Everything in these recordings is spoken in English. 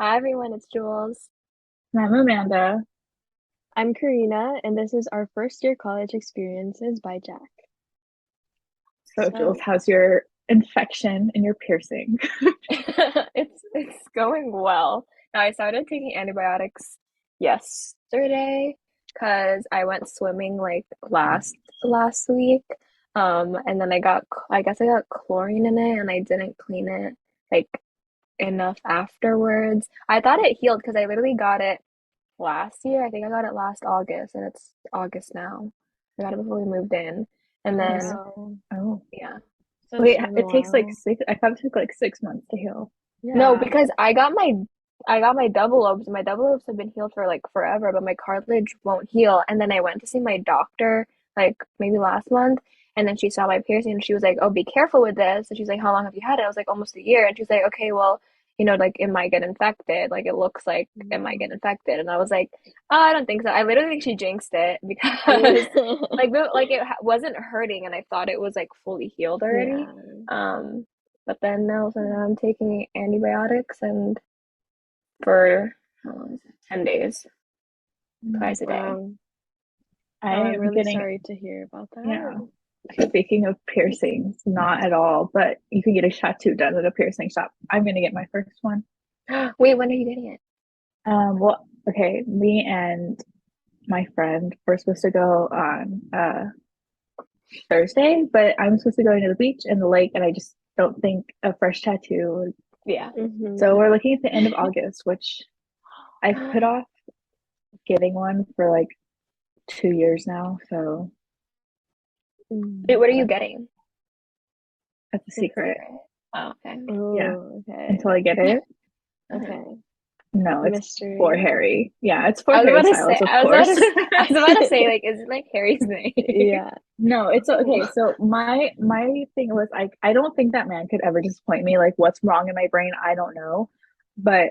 Hi everyone, it's Jules. I'm Amanda. I'm Karina, and this is our first year college experiences by Jack. So, Jules, So how's your infection and your piercing? it's going well. Now I started taking antibiotics yesterday because I went swimming like last week. And then I guess I got chlorine in it and I didn't clean it like enough afterwards. I thought it healed because I literally got it last year. I think I got it last August, and it's August now. I got it before we moved in. And then, Wow. Oh, yeah. so It's wait, been a it takes like while. six. I thought it took like 6 months to heal. No, Yeah. because I got my double lobes. My double lobes have been healed for like forever, but my cartilage won't heal. And then I went to see my doctor like maybe last month, and then she saw my piercing and she was like, "Oh, be careful with this." And she's like, "How long have you had it?" I was like, "Almost a year." And she's like, "Okay, well, like it might get infected. Like it looks like it might get infected." And I was like, "Oh, I don't think so." I literally think she jinxed it because like it wasn't hurting, and I thought it was like fully healed already. Yeah. But then now, so now I'm taking antibiotics and for how long is it? 10 days, Mm. twice a day. Wow. Oh, I I'm am really getting, sorry to hear about yeah. that. Speaking of piercings, not at all, but you can get a tattoo done at a piercing shop. I'm gonna get my first one. Wait, when are you getting it? Well, okay, me and my friend were supposed to go on Thursday, but I'm supposed to go to the beach and the lake, and I just don't think a fresh tattoo. Yeah. So Mm-hmm. we're looking at the end of August, which I've put off getting one for like 2 years now. So Wait, what are you that's, getting? that's a It's a secret. secret. Oh, okay. Yeah, Oh, until okay. I get it. Okay. No, it's for Mystery. Harry. Yeah, it's for I was Harry about to Styles, say, of I was about to, course. I was about to say, like, is it like Harry's name? Yeah. No, it's okay. So my thing was I don't think that man could ever disappoint me. Like what's wrong in my brain, I don't know. But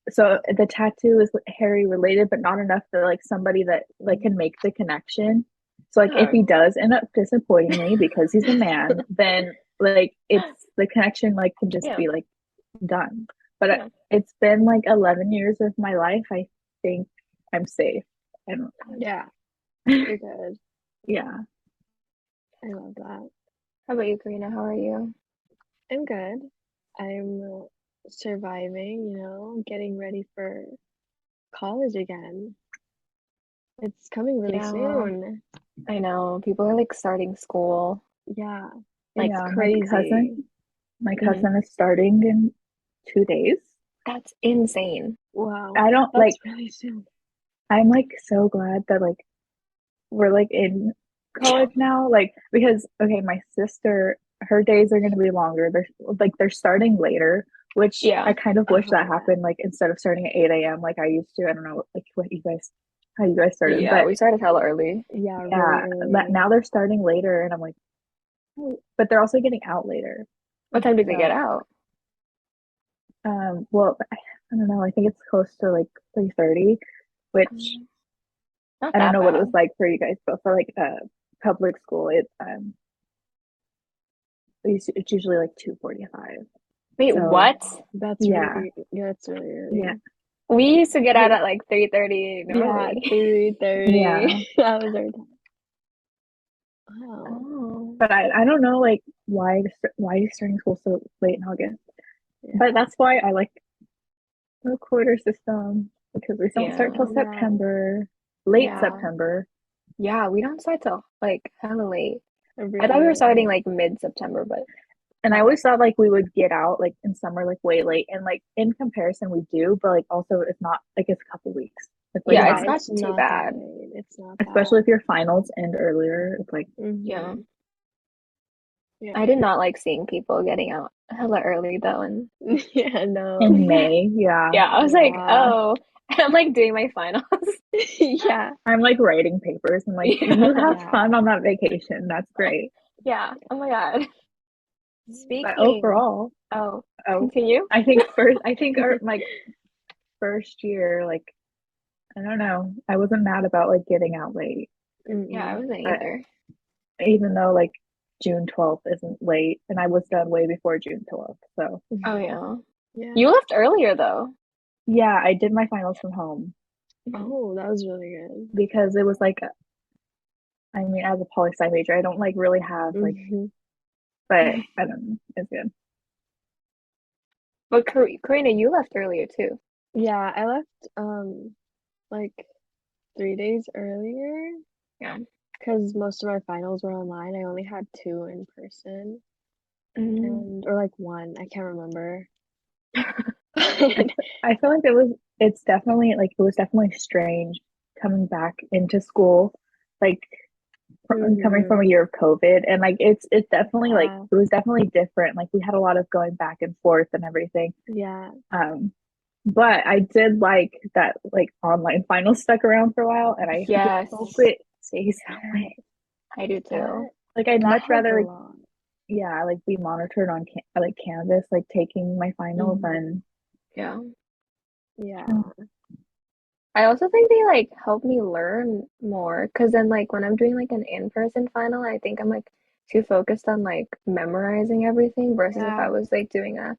so the tattoo is Harry related, but not enough for like somebody that like can make the connection. So like if Oh. he does end up disappointing me because he's a man, then like it's the connection like can just Yeah, be like done. But yeah. it's been like 11 years of my life. I think I'm safe. I don't. Yeah, you're good. Yeah. I love that. How about you, Karina? How are you? I'm good. I'm surviving, getting ready for college again. It's coming really Yeah, soon. I know. People are like starting school. Yeah, it's Yeah, crazy. my Mhm. cousin is starting in 2 days. That's insane. Wow, I don't like that's really soon. I'm like so glad that like we're like in college now. Like because okay, my sister, her days are gonna be longer. They're starting later, which Yeah. I kind of wish that Uh-huh. happened, like instead of starting at 8 a.m. like I used to. I don't know like what you guys how you guys started, Yeah, but we started hella early. Yeah, really yeah, but early. now they're starting later and I'm like, oh, but they're also getting out later. What time did they get So out? well, I don't know. I think it's close to like 3:30, which Mm, Not I don't that know what it was bad. like for you guys, but for like public school, it's usually like 2:45. Wait, So what? yeah, That's really yeah, early. We used to get out Wait, at like 3:30 yeah, normally. 3:30. yeah. That was our time. Wow. Oh. But I don't know like why are you starting school so late in August? But Yeah. that's why I like the quarter system because we don't start till Yeah. Yeah. September, late Yeah. September. Yeah, we don't start till like hella late. I thought we Really were starting early. like mid-September, but And I not that always thought like we would get out like in summer like way late and like in comparison we do, but like also it's not like it's a couple weeks. It's like yeah, Yeah, it's not, not it's too not that bad. late. It's not especially bad. if your finals end earlier. It's like Yeah. Mm-hmm. Yeah. I did not like seeing people getting out hella early though, and Yeah, no. in May. Yeah. yeah, I was like, Yeah. oh, I'm like doing my finals. Yeah. I'm like writing papers and like you Yeah. have Yeah. fun on that vacation. That's great. Yeah. Oh my God. But Speaking, overall, oh, oh, continue. I think our like first year, like I don't know, I wasn't mad about like getting out late. Yeah, I Mm-mm. wasn't But either. even though like June 12th isn't late and I was done way before June 12th. So Oh yeah. Yeah. You left earlier though. Yeah, I did my finals from home Oh, that was really good. because it was like, I mean, as a poli sci major, I don't like really have like, Hmm. but I don't know, it's good. But Karina, you left earlier too. Yeah, I left like 3 days earlier Yeah. because most of my finals were online. I only had two in person Mm. and or like one, I can't remember. I, I feel like it's definitely like, it was definitely strange coming back into school, like coming from a Hmm. year of COVID. And like, it's definitely like, Yeah, it was definitely different. Like, we had a lot of going back and forth and everything. yeah, Um, but I did like that, like online finals stuck around for a while, and I Yes, hope it stays that way. I do too. that Like, I'd that much helped rather a like, lot. yeah, like be monitored on like Canvas, like taking my finals Hmm. and Yeah. Yeah. I also think they like help me learn more because then like when I'm doing like an in-person final, I think I'm like too focused on like memorizing everything versus if I Yeah. was like doing a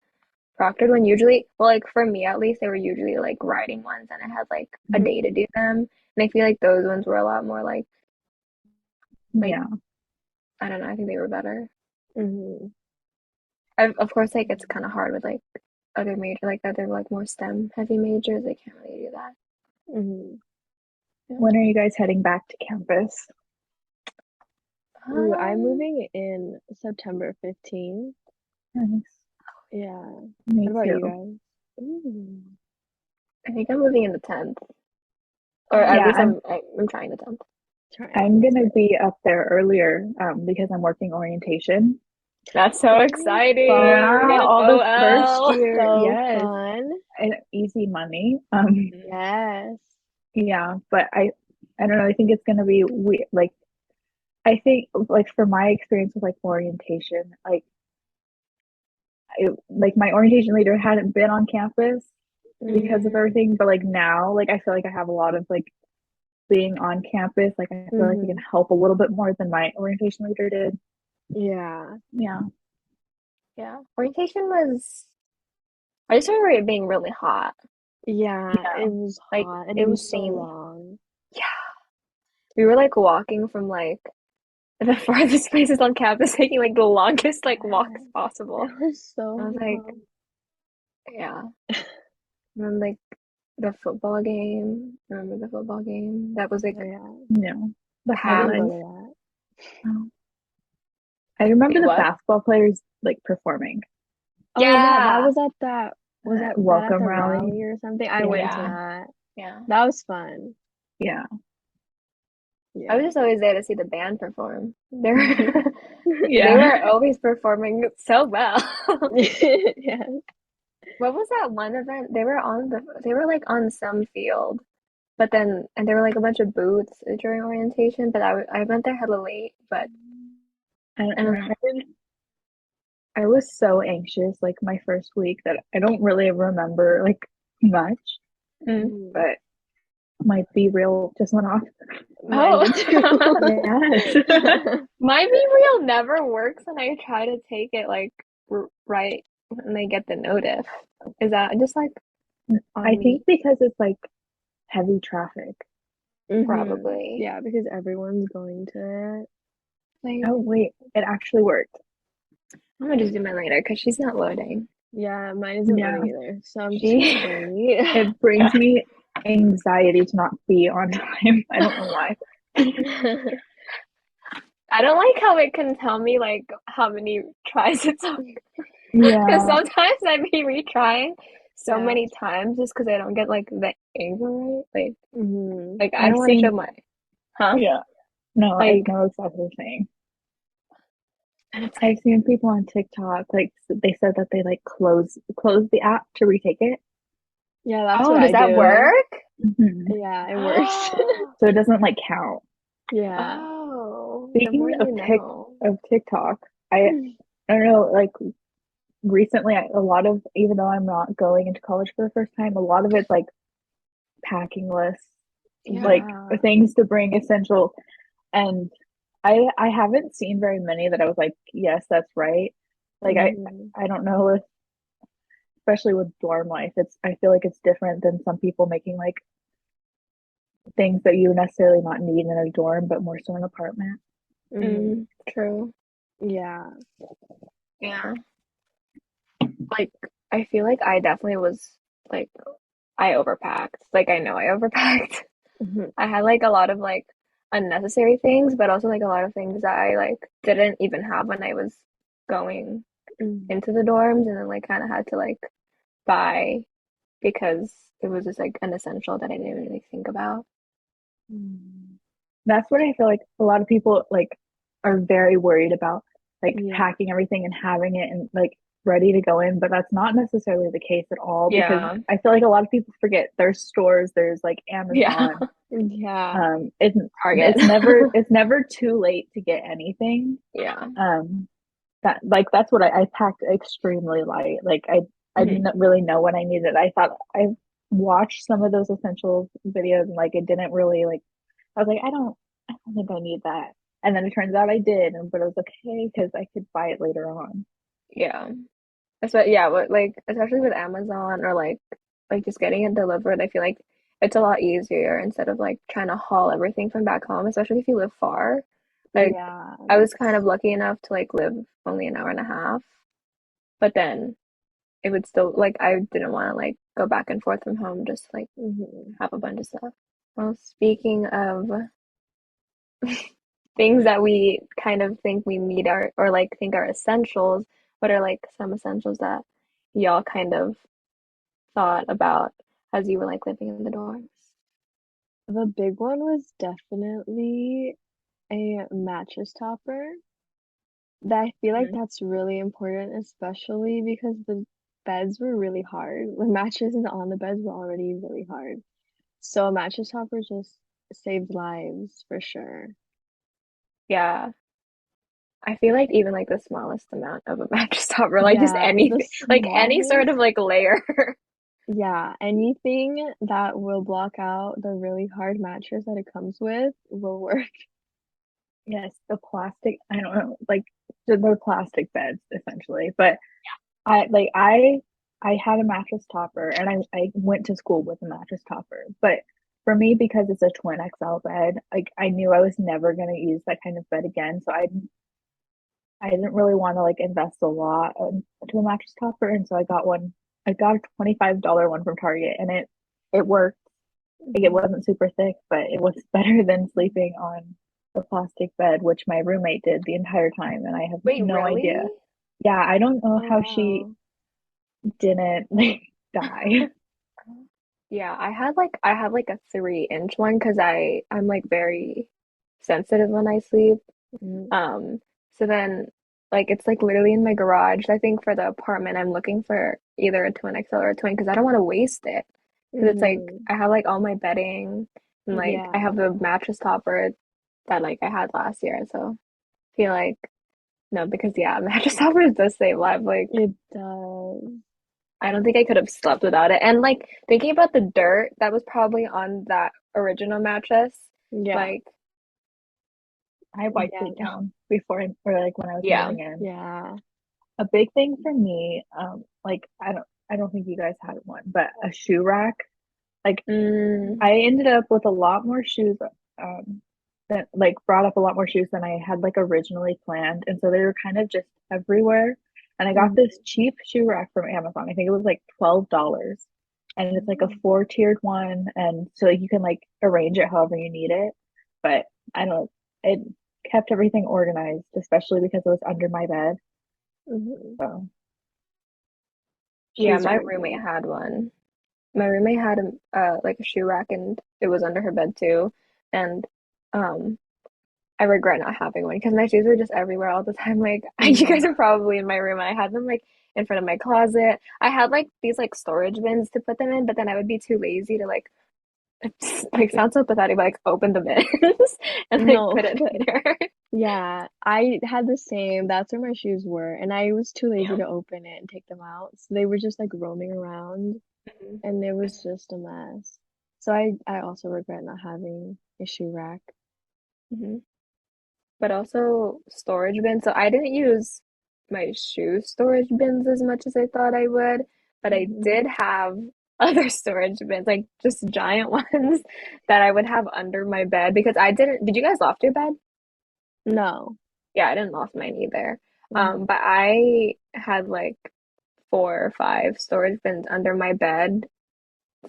proctored one. Usually, well, like for me at least, they were usually like writing ones and I had like a day to do them. And I feel like those ones were a lot more like yeah, I don't know, I think they were better. Hmm. Of course, like it's kind of hard with like other major like that. They're like more STEM heavy majors. They can't really do that. Hmm. Yeah. when are you guys heading back to campus? Ooh, I'm Um, moving in September 15th. Nice. Yeah. Me What about you too. guys? Ooh. I think I'm moving in the 10th. Or at Oh, Yeah, least I'm trying the 10th. I'm trying. That's gonna good. be up there earlier because I'm working orientation. That's so Oh, Yeah, exciting. fun. all the first OL. year, So yes, fun. and easy money. Yes. Yeah, but I don't know. I think it's gonna be we like I think like for my experience with like orientation, like my orientation leader hadn't been on campus because of Mm-hmm. everything, but like now, like I feel like I have a lot of like being on campus. Like I feel like I can Mm-hmm. help a little bit more than my orientation leader did. Yeah. Yeah, Yeah. Orientation was, I just remember it being really hot. Yeah. yeah, It was Like hot and it was so insanely. long. Yeah. We were like walking from like the farthest places on campus, taking like the longest like walks Yeah. possible. It was I so was like, long. yeah. And then like the football game. Remember the football game? That was like Oh, yeah. no, the I didn't go packed. to highlights. that. Oh. I remember Wait, the what? basketball players like performing Oh yeah, Yeah. was that at welcome the rally. rally or something? I Yeah, went to Yeah. that. Yeah. That was fun. yeah, I was Yeah. just always there to see the band perform. They were they yeah. were always performing so well. Yeah. What was that one event? They were like on some field, but then and there were like a bunch of booths during orientation, but I went there hella late, but I don't know. I was so anxious like my first week that I don't really remember like much, Mm. Mhm. but my Be Real just went off. Mine did too. Oh. Yes. My Be Real never works when I try to take it like right when they get the notice. Is that just like I on think me? because it's like heavy traffic. Hmm. Probably. Yeah, because everyone's going to it. Like, Oh wait, it actually worked. I'm gonna just do mine later because she's not loading. Yeah, mine isn't Yeah. loading either. So I'm just gonna She wait. It brings me anxiety to not be on time. I don't know why. I don't like how it can tell me like how many tries it took. Because Yeah. sometimes I be retrying so Yeah. many times just because I don't get like the angle right. Hmm. Like I I've don't want to show seen my, huh? yeah. No, I Like, know exactly what you're saying. and it's I've like, seen people on TikTok like they said that they like close the app to retake it. Yeah, that's what oh, does I that do. work? Yeah, it works. Oh, So it doesn't like count. Yeah. oh, the more Speaking you know. of TikTok, I don't know, like recently a lot of, even though I'm not going into college for the first time, a lot of it's like packing lists, like Yeah. things to bring essential. And I haven't seen very many that I was like, yes, that's right. Like Hmm. I don't know if especially with dorm life, it's I feel like it's different than some people making like things that you necessarily not need in a dorm, but more so an apartment. Mm-hmm. Mm, true. Yeah. Yeah. Like I feel like I definitely was like I overpacked. Like I know I overpacked. Mm-hmm. I had like a lot of like unnecessary things, but also like a lot of things that I like didn't even have when I was going into the dorms and then like kind of had to like buy because it was just like an essential that I didn't really think about. Mm-hmm. That's what I feel like a lot of people like are very worried about, like Yeah. packing everything and having it and like ready to go in, but that's not necessarily the case at all because Yeah. I feel like a lot of people forget there's stores, there's like Yeah. Amazon. Yeah. It's Target. it's never too late to get anything. Yeah. Um, that like that's what I packed extremely light. Like I Mhm. didn't really know when I needed it. I thought I watched some of those essentials videos and like it didn't really like I was like I don't think I need that. And then it turns out I did, and but it was okay because I could buy it later on. Yeah. Especially, yeah, but like especially with Amazon or like just getting it delivered, I feel like it's a lot easier instead of like trying to haul everything from back home, especially if you live far. Like Yeah. I was kind That's of lucky enough to like live only an hour and a half, but then it would still like I didn't want to like go back and forth from home just to, like mm-hmm. have a bunch of stuff. Well, speaking of things that we kind of think we need are or like think are essentials, what are like some essentials that y'all kind of thought about as you were like living in the dorms? The big one was definitely a mattress topper. That I feel like Mhm. that's really important, especially because the beds were really hard. The mattresses on the beds were already really hard. So a mattress topper just saved lives for sure. Yeah, I feel like even like the smallest amount of a mattress topper, like just Yeah, the anything, like any sort of smallest, like layer. yeah, anything that will block out the really hard mattress that it comes with will work. Yes, the plastic, I don't know, like they're plastic beds essentially. But I had a mattress topper and I went to school with a mattress topper. But for me, because it's a twin XL bed, like I knew I was never gonna use that kind of bed again. So I didn't really want to like invest a lot into a mattress topper. And so I got a $25 one from Target and it worked. Like it Mhm. wasn't super thick, but it was better than sleeping on the plastic bed, which my roommate did the entire time, and I have Wait, no really? idea. Yeah, I don't know Oh how she wow. didn't like die. Yeah, I have like a 3-inch one because I'm like very sensitive when I sleep. Mhm. Um, so then like it's like literally in my garage. I think for the apartment I'm looking for either a twin XL or a twin because I don't want to waste it. Because it's like Mhm. I have like all my bedding and like I Yeah, have the mattress topper that like I had last year. So I feel like no, because yeah, mattress toppers does save lives. Like it does. I don't think I could have slept without it. And like thinking about the dirt that was probably on that original mattress, Yeah. like I wiped Yeah, it no. down before or like when I was yeah. moving in. Yeah. A big thing for me, like I don't think you guys had one, but a shoe rack. Like Mm, I ended up with a lot more shoes, that like brought up a lot more shoes than I had like originally planned. And so they were kind of just everywhere. And I got Mhm. this cheap shoe rack from Amazon. I think it was like $12. And it's like a Mm. four-tiered one. And so like, you can like arrange it however you need it. But I don't, it kept everything organized, especially because it was under my bed. Mhm. So yeah, Shoes my are roommate great. had one. My roommate had a like a shoe rack and it was under her bed too. And um I regret not having one because my shoes were just everywhere all the time. Like you guys Yeah. are probably in my room. I had them like in front of my closet. I had like these like storage bins to put them in, but then I would be too lazy to like like sounds so pathetic, but like open the bins and like No, put it but there. yeah, I had the same. That's where my shoes were, and I was too lazy Yeah. to open it and take them out. So they were just like roaming around, Mhm. and it was just a mess. So I also regret not having a shoe rack. Mhm. But also storage bins. So I didn't use my shoe storage bins as much as I thought I would. but I Mhm. did have other storage bins, like just giant ones that I would have under my bed because I didn't. Did you guys loft your bed? No. Yeah, I didn't loft mine either. Mhm. But I had like 4 or 5 storage bins under my bed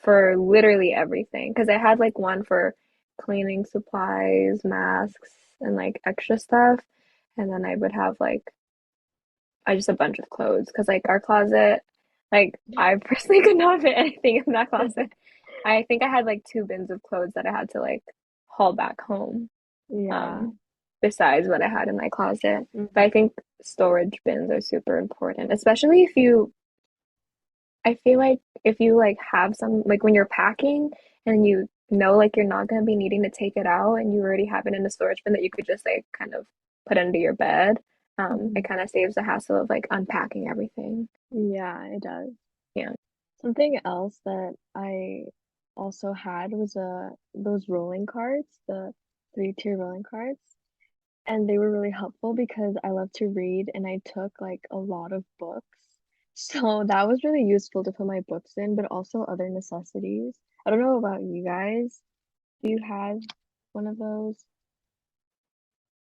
for literally everything because I had like one for cleaning supplies, masks, and like extra stuff. And then I would have like I just a bunch of clothes because like our closet, like I personally could not fit anything in that closet. I think I had like 2 bins of clothes that I had to like haul back home. Yeah. Um, besides what I had in my closet. But I Mhm. think storage bins are super important, especially if you I feel like if you like have some like when you're packing and you know like you're not gonna be needing to take it out and you already have it in a storage bin that you could just like kind of put under your bed, it Mhm. kind of saves the hassle of like unpacking everything. Yeah, it does. Yeah. Something else that I also had was those rolling cards, the three-tier rolling cards. And they were really helpful because I love to read and I took like a lot of books. So that was really useful to put my books in, but also other necessities. I don't know about you guys. Do you have one of those?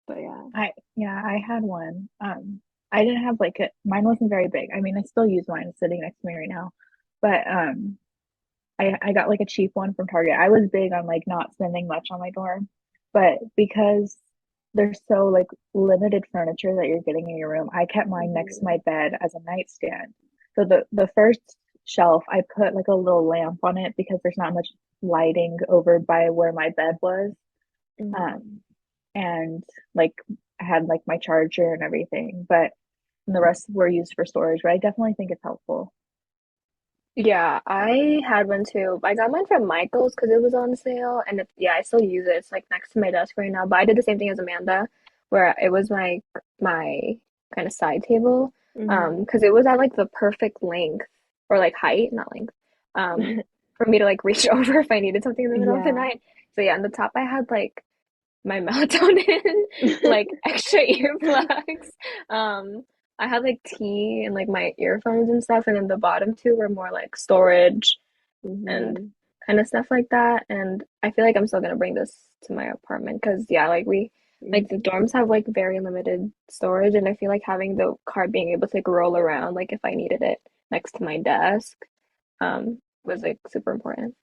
But yeah. Yeah, I had one. I didn't have like a mine wasn't very big. I mean, I still use mine it's sitting next to me right now. But I got like a cheap one from Target. I was big on like not spending much on my dorm, but because there's so like limited furniture that you're getting in your room, I kept mine next to Mhm. my bed as a nightstand. So the first shelf, I put like a little lamp on it because there's not much lighting over by where my bed was. Mhm. Um, and like I had like my charger and everything, but the rest were used for storage. But I definitely think it's helpful. Yeah, I had one too. I got mine from Michael's because it was on sale, and yeah, I still use it. It's like next to my desk right now. But I did the same thing as Amanda, where it was my kind of side table, Mhm. because it was at like the perfect length or like height, not length, for me to like reach over if I needed something in the middle of the Yeah. night. So yeah, on the top I had like my melatonin, like extra earplugs. Um, I had like tea and like my earphones and stuff, and then the bottom two were more like storage and Mhm. kind of stuff like that. And I feel like I'm still gonna bring this to my apartment because yeah, like we like the Mhm. dorms have like very limited storage, and I feel like having the card being able to like roll around, like if I needed it next to my desk, was like super important.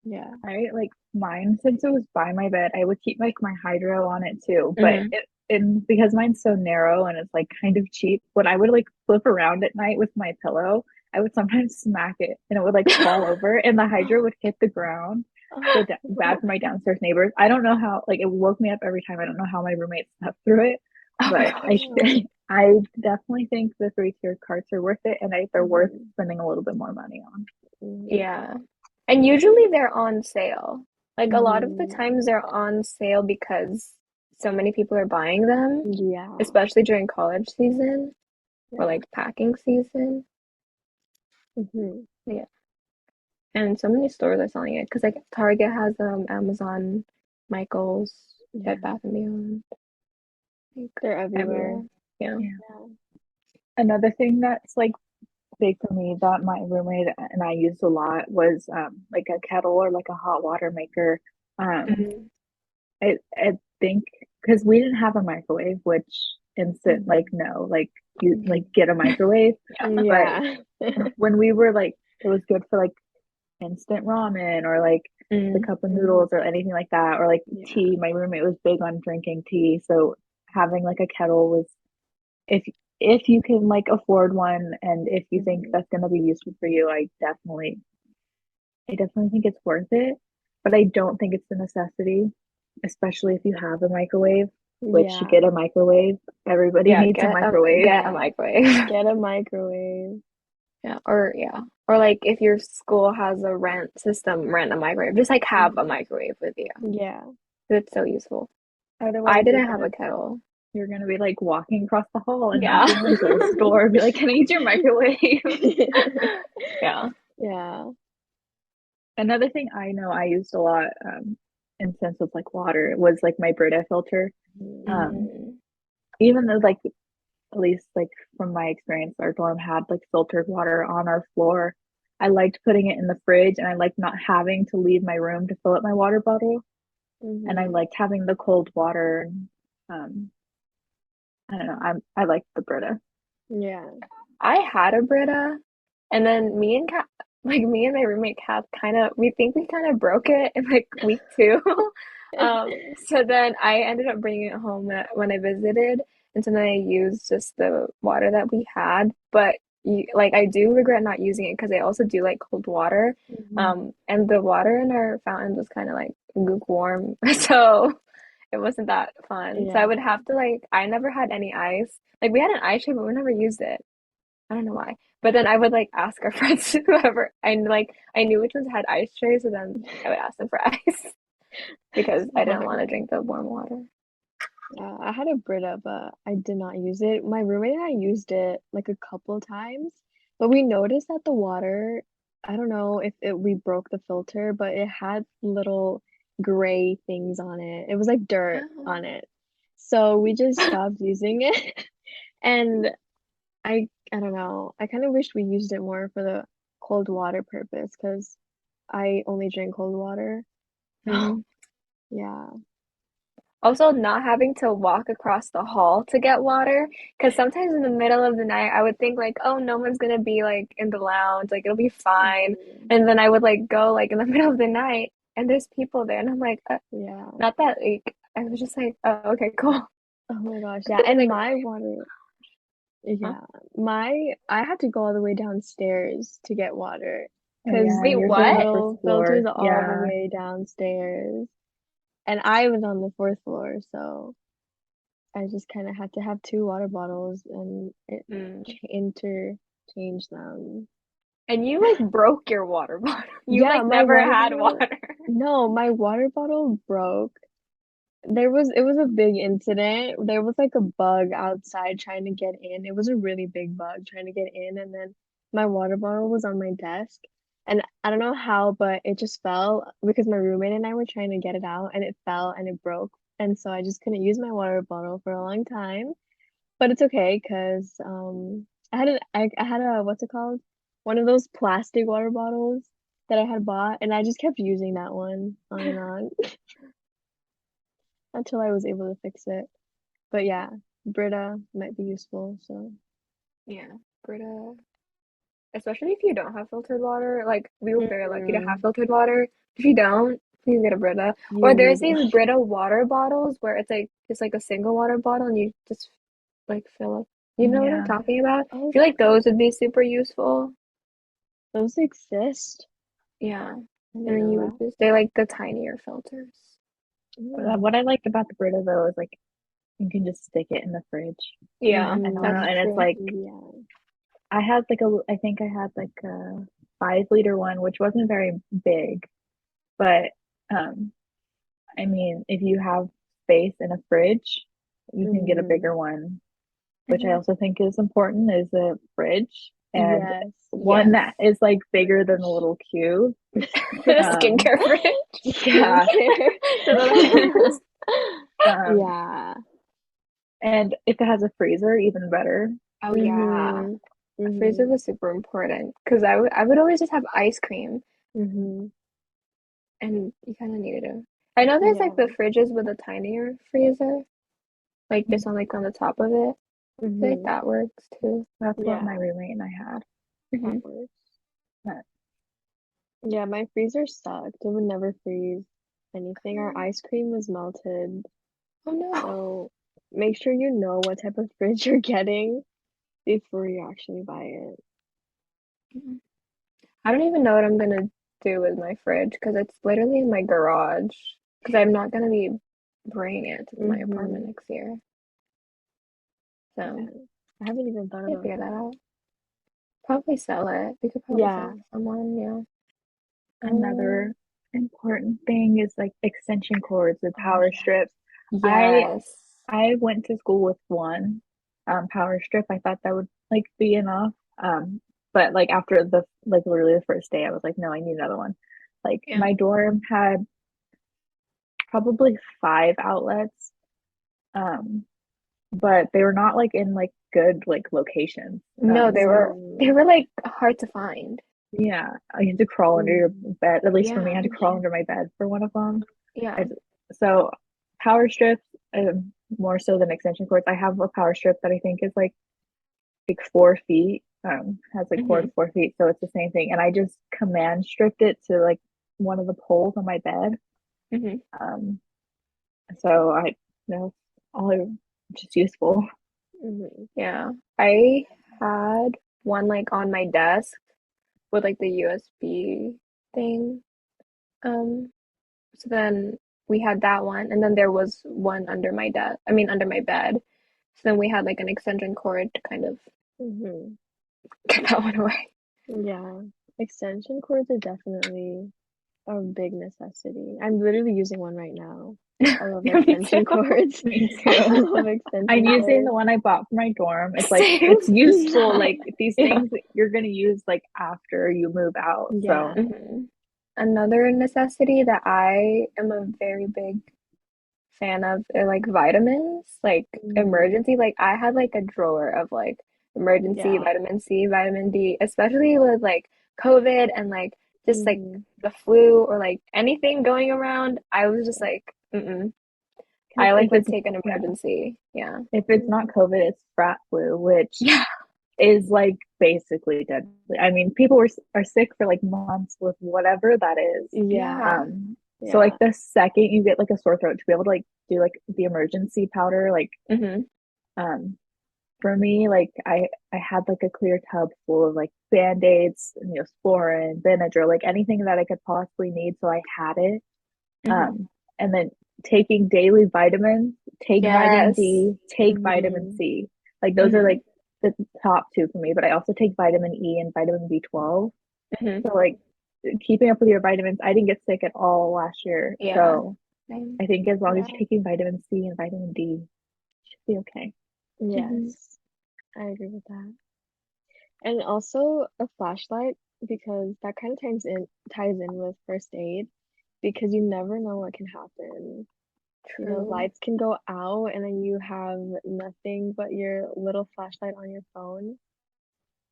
Yeah. Right? Like mine, since it was by my bed, I would keep like my hydro on it too. But Hmm. it and because mine's so narrow and it's like kind of cheap, when I would like flip around at night with my pillow, I would sometimes smack it and it would like fall over and the hydro would hit the ground. So bad for my downstairs neighbors. I don't know how, like it woke me up every time. I don't know how my roommates slept through it, Oh my but I gosh. Oh. I definitely think the three-tiered carts are worth it and they're worth Mhm. spending a little bit more money on. Mhm. Yeah. And usually they're on sale. Like a lot of the Mhm. times they're on sale because so many people are buying them, Yeah. especially during college season or Yeah. like packing season. Mhm. Yeah. And so many stores are selling it because like Target has them, Amazon, Michael's, Bed Yeah. Bath and Beyond, like They're everywhere. everywhere. Yeah. Yeah. Yeah. Another thing that's like big for me that my roommate and I used a lot was like a kettle or like a hot water maker. Um, Mhm. I think because we didn't have a microwave, which instant like Mhm. no, like you like get a microwave. But Yeah. when we were like, it was good for like instant ramen or like the Mm. cup of Mhm. noodles or anything like that, or like Yeah. tea. My roommate was big on drinking tea, so having like a kettle was if if you can like afford one and if you think Mhm. that's going to be useful for you, I definitely think it's worth it, but I don't think it's a necessity, especially if you have a microwave, which you Yeah. get a microwave. Everybody Yeah, needs a microwave. get a Yeah. microwave. Get a microwave. Yeah. Or like if your school has a rent system, rent a microwave. Just like have a Mhm. microwave with you. Yeah. It's so useful. I Otherwise, didn't have a kettle. you're gonna be like walking across the hall and Yeah. knocking on the door, be like, "Can I use your microwave?" Yeah. Yeah. Another thing I know I used a lot, in sense of like water, was like my Brita filter. Um, Mm. even though like at least like from my experience, our dorm had like filtered water on our floor. I liked putting it in the fridge, and I liked not having to leave my room to fill up my water bottle. And I Mm-hmm. liked having the cold water. Um, I don't know. I like the Brita. Yeah. I had a Brita, and then me and my roommate Kat, we think we kind of broke it in like week two. So then I ended up bringing it home when I visited, and so then I used just the water that we had. But like I do regret not using it because I also do like cold water. Hmm. And the water in our fountain was kind of like lukewarm, so it wasn't that fun. So I would Yeah. have to like I never had any ice. Like we had an ice tray, but we never used it. I don't know why. But then I would like ask our friends whoever I knew which ones had ice trays, so then I would ask them for ice because I didn't want to Smart. drink the warm water. I had a Brita, but I did not use it. My roommate and I used it like a couple times, but we noticed that the water, I don't know if we broke the filter, but it had little gray things on it. It was like dirt on Oh. it. So we just stopped using it. And I don't know. I kind of wish we used it more for the cold water purpose because I only drink cold water. Mhm. Yeah. Also, not having to walk across the hall to get water, because sometimes in the middle of the night, I would think like, oh, no one's gonna be like in the lounge, like it'll be fine. Mhm. And then I would like go like in the middle of the night, and there's people there, and I'm like, Yeah. not that like I was just like, oh, okay, cool. Oh my gosh, But yeah. it was And like, my water, huh? yeah. I had to go all the way downstairs to get water Oh because yeah, Wait, yours the was on the what? first little filter's floor. all the Yeah. way downstairs. And I was on the fourth floor, so I just kind of had to have two water bottles and Mm. interchange them. And you like broke your water bottle. You Yeah, like my never water had bottle, water. no, my water bottle broke. It was a big incident. There was like a bug outside trying to get in. It was a really big bug trying to get in, and then my water bottle was on my desk. And I don't know how, but it just fell because my roommate and I were trying to get it out, and it fell and it broke. And so I just couldn't use my water bottle for a long time. But it's okay because I had a what's it called? One of those plastic water bottles that I had bought, and I just kept using that one on and on until I was able to fix it. But yeah, Brita might be useful. So Yeah, Brita. Especially if you don't have filtered water. Like we were very lucky to have hmm filtered water. If you don't, please get a Brita. you Or there's need it. these Brita water bottles where it's like a single water bottle and you just like fill up. You know what I'm Yeah. talking about? I Oh, feel like those would be super useful. those exist. Yeah. I And didn't then you would know just they're like the tinier filters. that. What I liked about the Brita though is like you can just stick it in the fridge. Yeah, I don't know. that's Mm-hmm. And it's true. like Yeah. I had like I think I had like a 5 liter one, which wasn't very big, but um, I mean, if you have space in a fridge, you can get a Mm-hmm. bigger one, which I Hmm. also think is important, is a fridge and Yes. one Yes. that is like bigger than the little cube. The Um, skincare fridge. yeah. Skincare. The little cubes. Um, Yeah. and if it has a freezer, even better. Oh yeah. Mm-hmm. A freezer Mm-hmm. was super important because I would always just have ice cream Mm-hmm. and you kind of needed it. I know there's like Yeah. the fridges with a tinier freezer, like just on like on the top of it. I feel like Mm-hmm. that works too. That's what Yeah, my roommate and I had. Hmm. that works. But Yeah, my freezer sucked. It would never freeze anything. Our ice cream was melted. Oh no. So make sure you know what type of fridge you're getting before you actually buy it. I don't even know what I'm gonna do with my fridge because it's literally in my garage because I'm not gonna be bringing it to my Mm-hmm. apartment next year. Yeah. So I haven't even thought I about figure that that. out. Probably sell it. We could probably sell Yeah. it to someone, yeah. Um, another important thing is like extension cords with oh power strips. I yeah. Yes. I went to school with one power strip. I thought that would like be enough. But like after the like literally the first day, I was like, no, I need another one. Like Yeah. my dorm had probably 5 outlets, um, but they were not like in like good like locations. No, So they were Mm. like hard to find. Yeah, I had to crawl under your Mm, bed. At least for me, I Yeah, had to crawl under my bed for one of them. yeah. I, so power strips, more so than extension cords. I have a power strip that I think is like 4 feet, has like four Hmm. to 4 feet, so it's the same thing. And I just command stripped it to like one of the poles on my bed. Hmm. Um, so I, that's all just useful. mhm, Yeah. I had one like on my desk with like the USB thing. Um, so then we had that one, and then there was one under my desk. I mean, under my bed. So then we had like an extension cord to kind of mhm. get that one away. Yeah, extension cords are definitely a big necessity. I'm literally using one right now. I love Yeah, me too. extension cords. Me I too. love I'm extension using the cords. one I bought for my dorm. It's like Same. it's useful. Yeah. Like these Yeah. things that you're gonna use like after you move out. Yeah. So Hmm. Another necessity that I am a very big fan of are like vitamins, like Mm, emergency. Like I had like a drawer of like emergency yeah. vitamin C, vitamin D, especially with like COVID and like just like Hmm. the flu or like anything going around. I was just like, mm-mm. because I like if would it's take an yeah, emergency. Yeah. if it's not COVID, it's frat flu, which Yeah. is like basically deadly. I mean, people are sick for like months with whatever that is. Yeah. Yeah. So like Yeah. the second you get like a sore throat to be able to like do like the emergency powder, like Hmm. um for me, like I had like a clear tub full of like band-aids, Neosporin, Benadryl, like anything that I could possibly need. So I had it. Hmm. Um, and then taking daily vitamins, take vitamin Yes. D, take vitamin Hmm. C. Like those are Hmm. like the top two for me. But I also take vitamin E and vitamin B12. Hmm. So like keeping up with your vitamins, I didn't get sick at all last year. Yeah. So Same. I think as long as Yeah. you're taking vitamin C and vitamin D, you should be okay. Hmm. Yes. I agree with that. And also a flashlight because that kind of ties in with first aid because you never know what can happen. True. Lights can go out and then you have nothing but your little flashlight on your phone.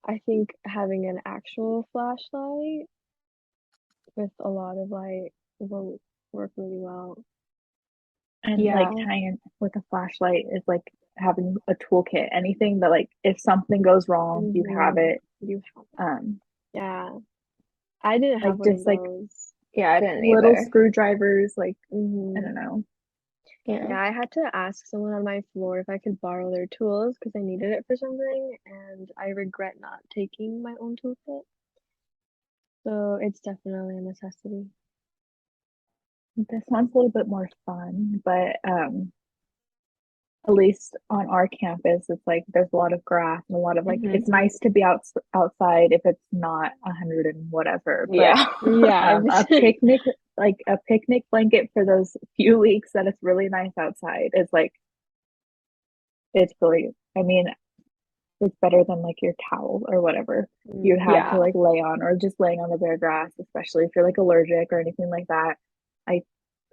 I think having an actual flashlight with a lot of light will work really well. And like Yeah. tying with a flashlight is like having a toolkit. Anything that like if something goes wrong, you have Mm-hmm. it. You have it. Um, Yeah. I didn't have like one of just like those. Yeah, I didn't little either. screwdrivers, like I Mm-hmm. don't know. Yeah. Yeah, I had to ask someone on my floor if I could borrow their tools because I needed it for something, and I regret not taking my own toolkit. So it's definitely a necessity. This one's a little bit more fun, but at least on our campus, it's like there's a lot of grass and a lot of like Hmm. it's nice to be outside if it's not 100 and whatever. But Yeah. Yeah, a picnic, like a picnic blanket for those few weeks that it's really nice outside is like it's really. I mean, it's better than like your towel or whatever you have to Yeah. like lay on, or just laying on the bare grass, especially if you're like allergic or anything like that. I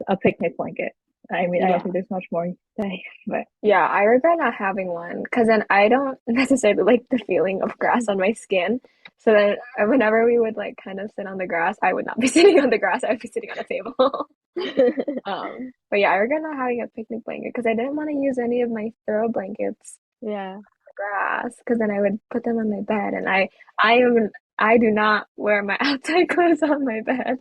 A picnic blanket. I mean, I don't Yeah. think there's much more you can say, but Yeah, I regret not having one because then I don't necessarily like the feeling of grass on my skin. So then whenever we would like kind of sit on the grass, I would not be sitting on the grass. I would be sitting on a table. But yeah, I regret not having a picnic blanket because I didn't want to use any of my throw blankets yeah, the grass because then I would put them on my bed and I am I do not wear my outside clothes on my bed.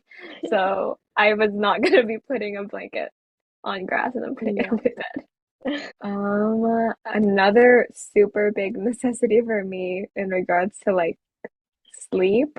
So I was not gonna be putting a blanket on grass and then putting it yeah. on my bed. Another super big necessity for me in regards to like sleep,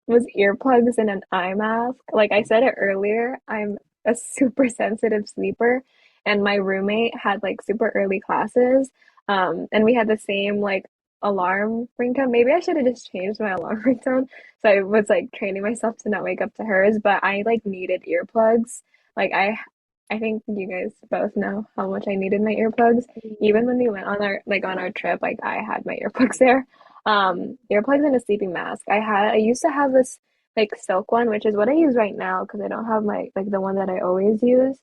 was earplugs and an eye mask. Like I said it earlier, I'm a super sensitive sleeper, and my roommate had like super early classes, and we had the same like alarm ringtone. Maybe I should have just changed my alarm ringtone. So I was like training myself to not wake up to hers, but I like needed earplugs. Like I think you guys both know how much I needed my earplugs. Even Mhm. when we went on our trip, like I had my earplugs there. Earplugs and a sleeping mask. I used to have this like silk one, which is what I use right now because I don't have my like the one that I always use.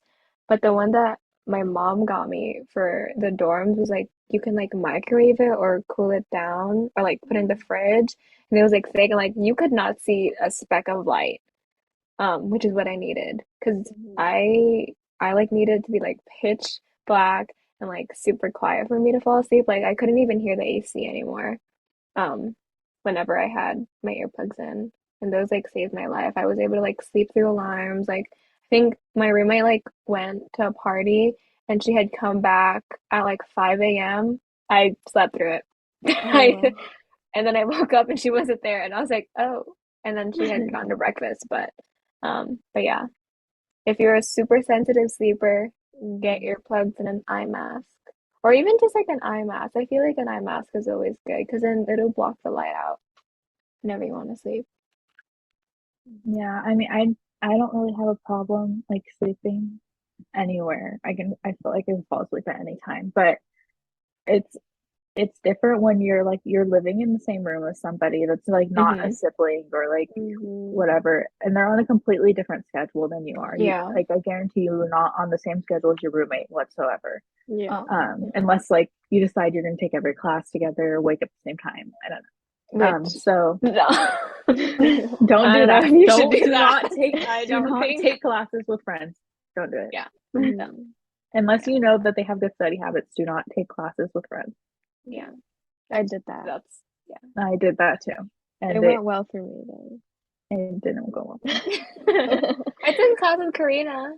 But the one that my mom got me for the dorms was like you can like microwave it or cool it down or like put it in the fridge. And it was like thick and like you could not see a speck of light, which is what I needed. Because Mhm. I like needed to be like pitch black and like super quiet for me to fall asleep. Like I couldn't even hear the AC anymore. Um, whenever I had my earplugs in. And those like saved my life. I was able to like sleep through alarms. Like I think my roommate like went to a party and she had come back at like 5 a.m. I slept through it. I, Oh. and then I woke up and she wasn't there and I was like, "Oh." And then she had gone to breakfast, but yeah, if you're a super sensitive sleeper, get earplugs and an eye mask. Or even just like an eye mask. I feel like an eye mask is always good because then it'll block the light out whenever you want to sleep. Yeah, I mean, I don't really have a problem like sleeping anywhere. I feel like I can fall asleep at any time, but it's it's different when you're living in the same room with somebody that's like not a Hmm. sibling or like Mhm. whatever, and they're on a completely different schedule than you are. You Yeah. like I guarantee you're not on the same schedule as your roommate whatsoever. Yeah. Yeah. Unless like you decide you're gonna take every class together, wake up at the same time. I don't know. Which, So no. don't I do don't know that. if you should Don't do do that. not take I do don't not think. take classes with friends. Don't do it. Yeah. No. Mhm. Unless Yeah. you know that they have good study habits, do not take classes with friends. Yeah. I That's did that. that's yeah. I did that too. It And went well for me though. it didn't go well for me. I took a class with Karina,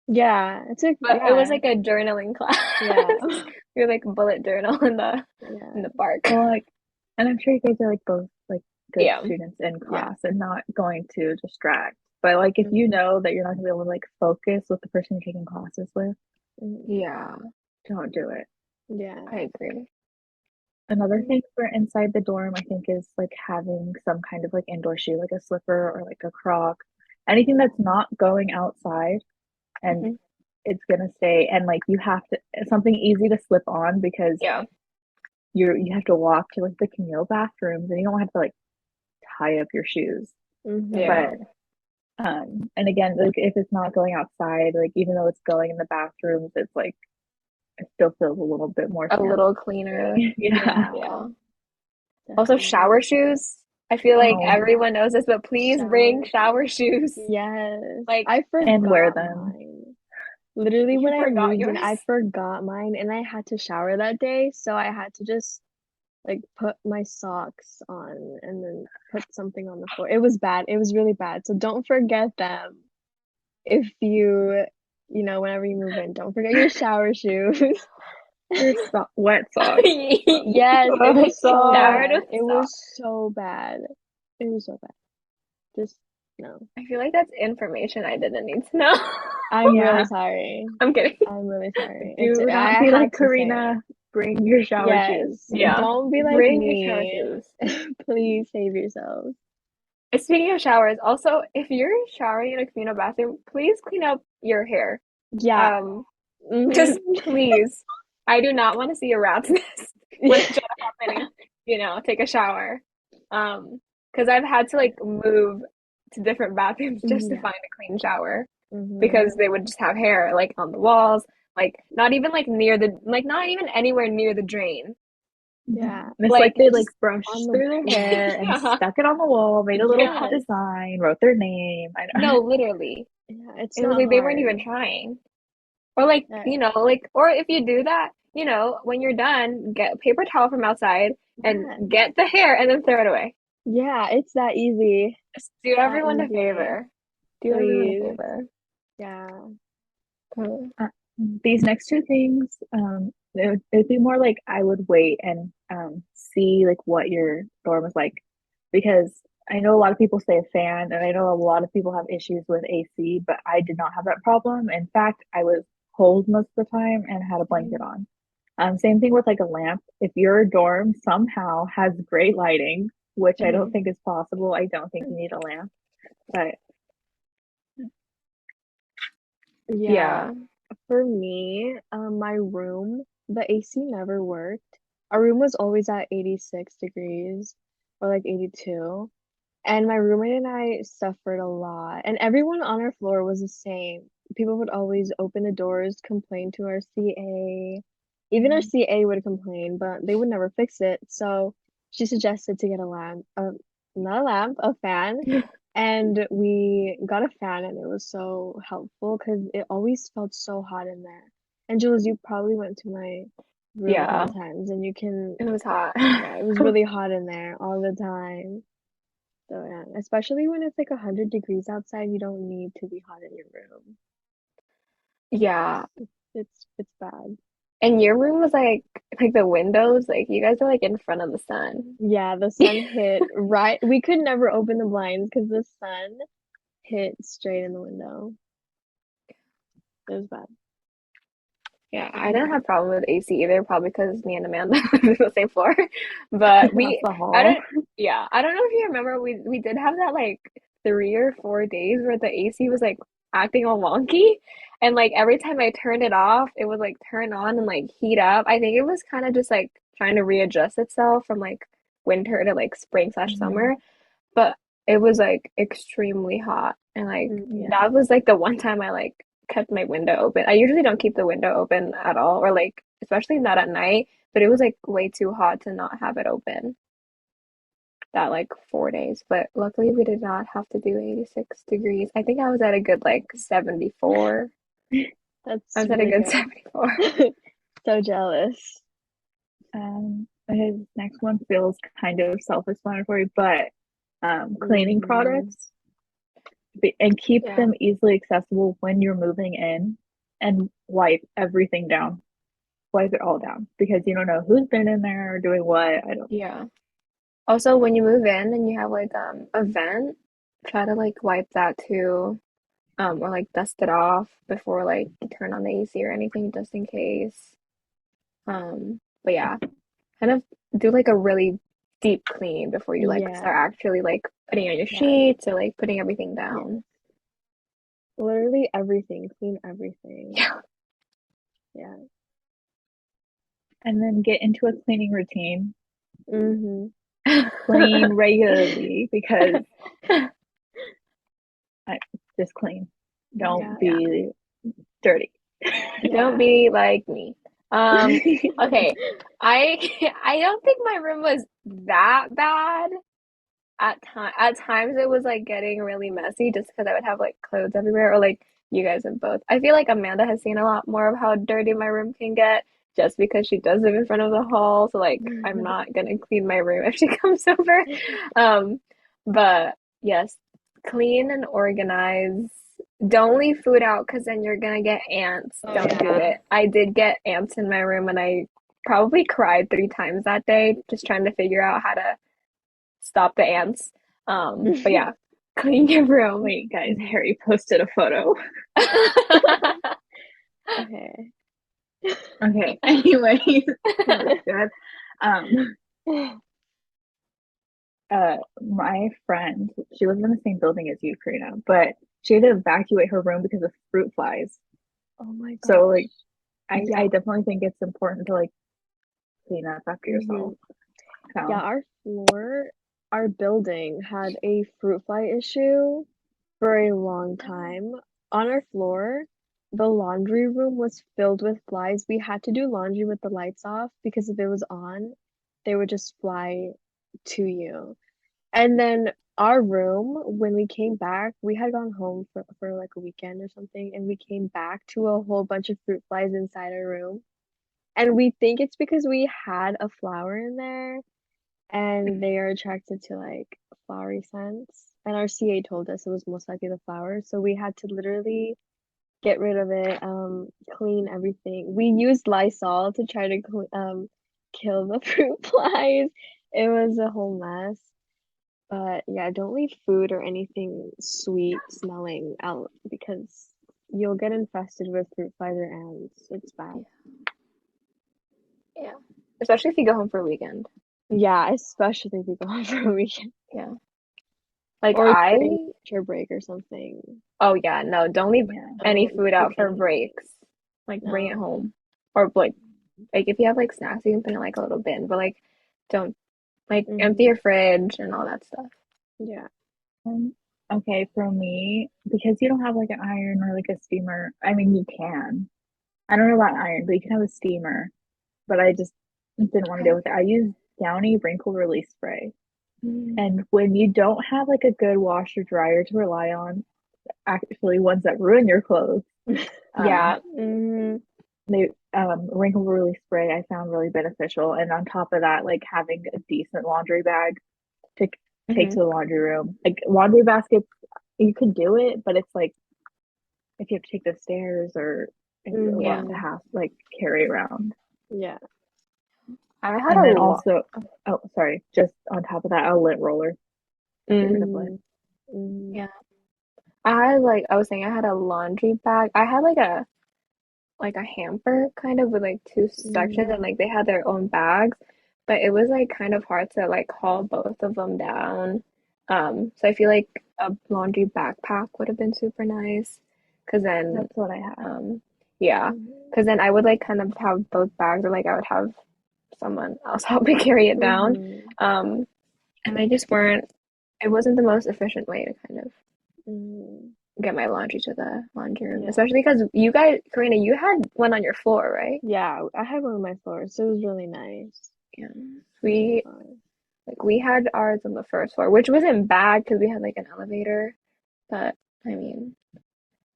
Yeah, it took, but it was yeah, like a journaling class. yeah, We would like bullet journal in yeah, the park. Well, like, and I'm sure you guys are like both like good Yeah. students in yeah. class and not going to distract. But like, if you Mhm. know that you're not gonna be able to like focus with the person you're taking classes with, Mhm. Yeah. don't do it. Yeah. I agree. Another Mhm. thing for inside the dorm, I think, is like having some kind of like indoor shoe, like a slipper or like a croc, anything that's not going outside and Hmm. it's gonna stay. And like you have to something easy to slip on because Yeah. you have to walk to like the communal bathrooms and you don't have to like tie up your shoes. Yeah. Mhm. But and again, like if it's not going outside, like even though it's going in the bathrooms, it's like it still feels a little bit more A little cleaner. sanitary. Yeah. Yeah, Yeah. Also, definitely. shower shoes. I feel like Oh, everyone knows this, but please bring Shower. shower shoes. Yes, Like, I and wear forgot them. mine. Literally, you when I forgot moved in, yours? I forgot mine and I had to shower that day, so I had to just like put my socks on and then put something on the floor. It was bad. It was really bad. So don't forget them. If whenever you move in, don't forget your shower shoes. Your wet socks. Yes, it Oh, was so God. Showered bad. with It was socks. so bad. It was so bad. Just no. I feel like that's information I didn't need to know. I'm really Yeah. sorry. I'm kidding. I'm really sorry. Do not I be had like to say it. Karina. Bring your shower shoes. Yes. Yeah. Don't be like Bring your shower me. shoes. Please save yourselves. Speaking of showers, also, if you're showering in a communal bathroom, please clean up your hair. Yeah. Um, Hmm. just please. I do not want to see a rat's nest when I try to hop in and, take a shower. Because I've had to like move to different bathrooms just to Yeah. find a clean shower Hmm. because they would just have hair like on the walls, like not even like not even anywhere near the drain. Yeah. And it's like Like they like just On brushed the through their hair and yeah, stuck it on the wall, made a little yes. design, wrote their name. I no, know. literally. Yeah, it's It was not like they weren't hard. even trying. Or like, Yeah. or if you do that, when you're done, get a paper towel from outside and Yeah. get the hair and then throw it away. Yeah, it's that easy. Just do That everyone a easy. favor. Do everyone a Please. favor. Yeah. Mm. Uh, these next two things, it'd be more like I would wait and see like what your dorm is like because I know a lot of people say a fan and I know a lot of people have issues with AC, but I did not have that problem. In fact, I was cold most of the time and had a blanket Same. on. Same thing with like a lamp. If your dorm somehow has great lighting, which I don't Mhm. think is possible, I don't think you need a lamp. But Yeah. Yeah. For me, my room, the AC never worked. Our room was always at 86 degrees or like 82. And my roommate and I suffered a lot. And everyone on our floor was the same. people would always open the doors, complain to our CA. Even our Mhm. CA would complain, but they would never fix it. So she suggested to get a lamp, not a lamp, a fan. And we got a fan, and it was so helpful because it always felt so hot in there. And Jules, you probably went to my room a couple Yeah, times, and you can, it was hot. yeah, it was really hot in there all the time. So yeah, especially when it's like 100 degrees outside, you don't need to be hot in your room. Yeah. It's bad. And your room was like the windows, like you guys are like in front of the sun. Yeah, the sun hit right. We could never open the blinds because the sun hit straight in the window. It was bad. Yeah, I didn't have problem with AC either, probably because me and Amanda live in the same floor. But Across we, the I hall. don't, yeah, I don't know if you remember, we did have that like 3 or 4 days where the AC was like acting all wonky, and like every time I turned it off, it would like turn on and like heat up. I think it was kind of just like trying to readjust itself from like winter to like spring slash Mhm. summer, but it was like extremely hot, and like Mm-hmm. Yeah. that was like the one time I like kept my window open. I usually don't keep the window open at all, or like especially not at night, but it was like way too hot to not have it open that like 4 days. But luckily we did not have to do 86 degrees. I think I was at a good like 74. I That's was at a really good good. 74. So jealous. His next one feels kind of self-explanatory, but cleaning Mm, products and keep Yeah. them easily accessible when you're moving in and wipe everything down. Wipe it all down because you don't know who's been in there or doing what. I don't. Yeah. Also, when you move in and you have like a vent, try to like wipe that too. Or like dust it off before like you turn on the AC or anything, just in case. But yeah, kind of do like a really deep clean before you like yeah, start actually like putting on your yeah, sheets or like putting everything yeah. down. Literally everything. Clean everything. Yeah. Yeah. And then get into a cleaning routine. Mm-hmm. Clean regularly because I just clean. Yeah. Don't Yeah. be dirty. Don't Yeah. be like me. Okay. I I don't think my room was that bad. At times it was like getting really messy just because I would have like clothes everywhere, or like you guys have both. I feel like Amanda has seen a lot more of how dirty my room can get just because she does live in front of the hall. So like I'm not gonna clean my room if she comes over. Um, but yes, clean and organize. Don't leave food out because then you're gonna get ants. Oh Don't do yeah. it. I did get ants in my room and I probably cried 3 times that day just trying to figure out how to stop the ants. But yeah, clean your room. Wait, guys, Harry posted a photo. Okay. Okay, anyways, that was good. Um, my friend, she lives in the same building as you, Karina, but she had to evacuate her room because of fruit flies. Oh my So gosh. like I Yeah. definitely think it's important to like clean up after Hmm. yourself. Yeah, So our building had a fruit fly issue for a long time. On our floor, the laundry room was filled with flies. We had to do laundry with the lights off because if it was on, they would just fly to you. And then our room, when we came back, we had gone home for like a weekend or something, and we came back to a whole bunch of fruit flies inside our room. And we think it's because we had a flower in there and they are attracted to like flowery scents. And our CA told us it was most likely the flowers, so we had to literally get rid of it, clean everything. We used Lysol to try to kill the fruit flies. It was a whole mess. But yeah, don't leave food or anything sweet smelling out because you'll get infested with fruit flies or ants. It's bad. Yeah. Especially if you go home for a weekend. Yeah, especially if you go on for a weekend Yeah. Like or during I, winter break or something. oh yeah, no, don't leave yeah. any Don't food out take for anything. breaks. Like bring it No. home. Or like if you have like snacks, you can put in like a little bin, but like don't like empty Hmm. your fridge and all that stuff. Yeah. Um, okay, for me, because you don't have like an iron or like a steamer. I mean, you can. I don't know about iron, but you can have a steamer. But I just didn't want to deal Okay. with it. I use Downy wrinkle release spray. Mm. And when you don't have like a good washer dryer to rely on, actually ones that ruin your clothes, um, Yeah. Mm, they wrinkle release spray I found really beneficial. And on top of that, like having a decent laundry bag to take Hmm. to the laundry room. Like laundry baskets, you can do it, but it's like if you have to take the stairs or it's a lot Yeah. to mm-hmm. have like carry around. Yeah. I had And a then lot. also, oh, sorry, just on top of that, a lint roller. Get rid of lint. Mm, mm, Yeah. I had like I was saying I had a laundry bag. I had like a hamper kind of with like two sections mm, and like they had their own bags, but it was like kind of hard to like haul both of them down. So I feel like a laundry backpack would have been super nice because then That's what I had. um yeah, mm, because then I would like kind of have both bags or like I would have someone else help me carry it down. mm, Um and I just weren't it wasn't the most efficient way to kind of mm. get my laundry to the laundry room, Yeah. especially because you guys, Karina, you had one on your floor, right? Yeah, I had one on my floor, so it was really nice. Yeah. Really We fun. we had ours on the first floor, which wasn't bad because we had like an elevator, but I mean,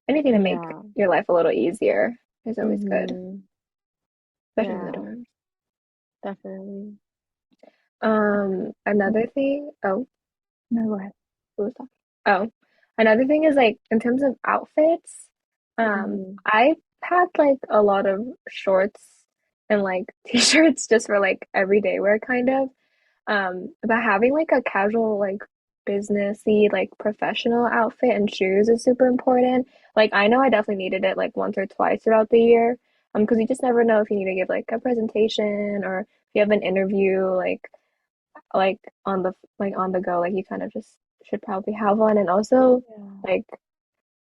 anything to make Yeah. your life a little easier is always good, Mm-hmm. especially in the Yeah, dorms. definitely. Another thing, oh, No, go ahead. who was talking? Oh, another thing is like in terms of outfits, Mm-hmm. I packed like a lot of shorts and like t-shirts just for like everyday wear kind of. But having like a casual, like businessy, like professional outfit and shoes is super important. Like I know I definitely needed it like once or twice throughout the year. Because you just never know if you need to give like a presentation or if you have an interview like on the go, like you kind of just should probably have one. And also Yeah. like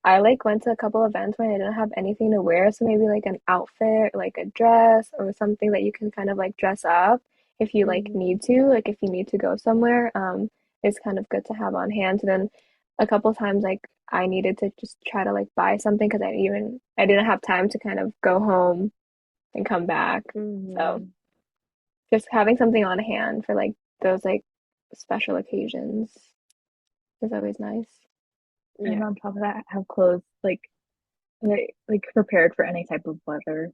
I like went to a couple events when I didn't have anything to wear, so maybe like an outfit, like a dress or something that you can kind of like dress up if you like Mm-hmm. need to, like if you need to go somewhere, it's kind of good to have on hand. So then a couple times like I needed to just try to like buy something because I didn't have time to kind of go home and come back. So Mm-hmm. just having something on hand for like those like special occasions is always nice. And Yeah. on top of that, have clothes like prepared for any type of weather.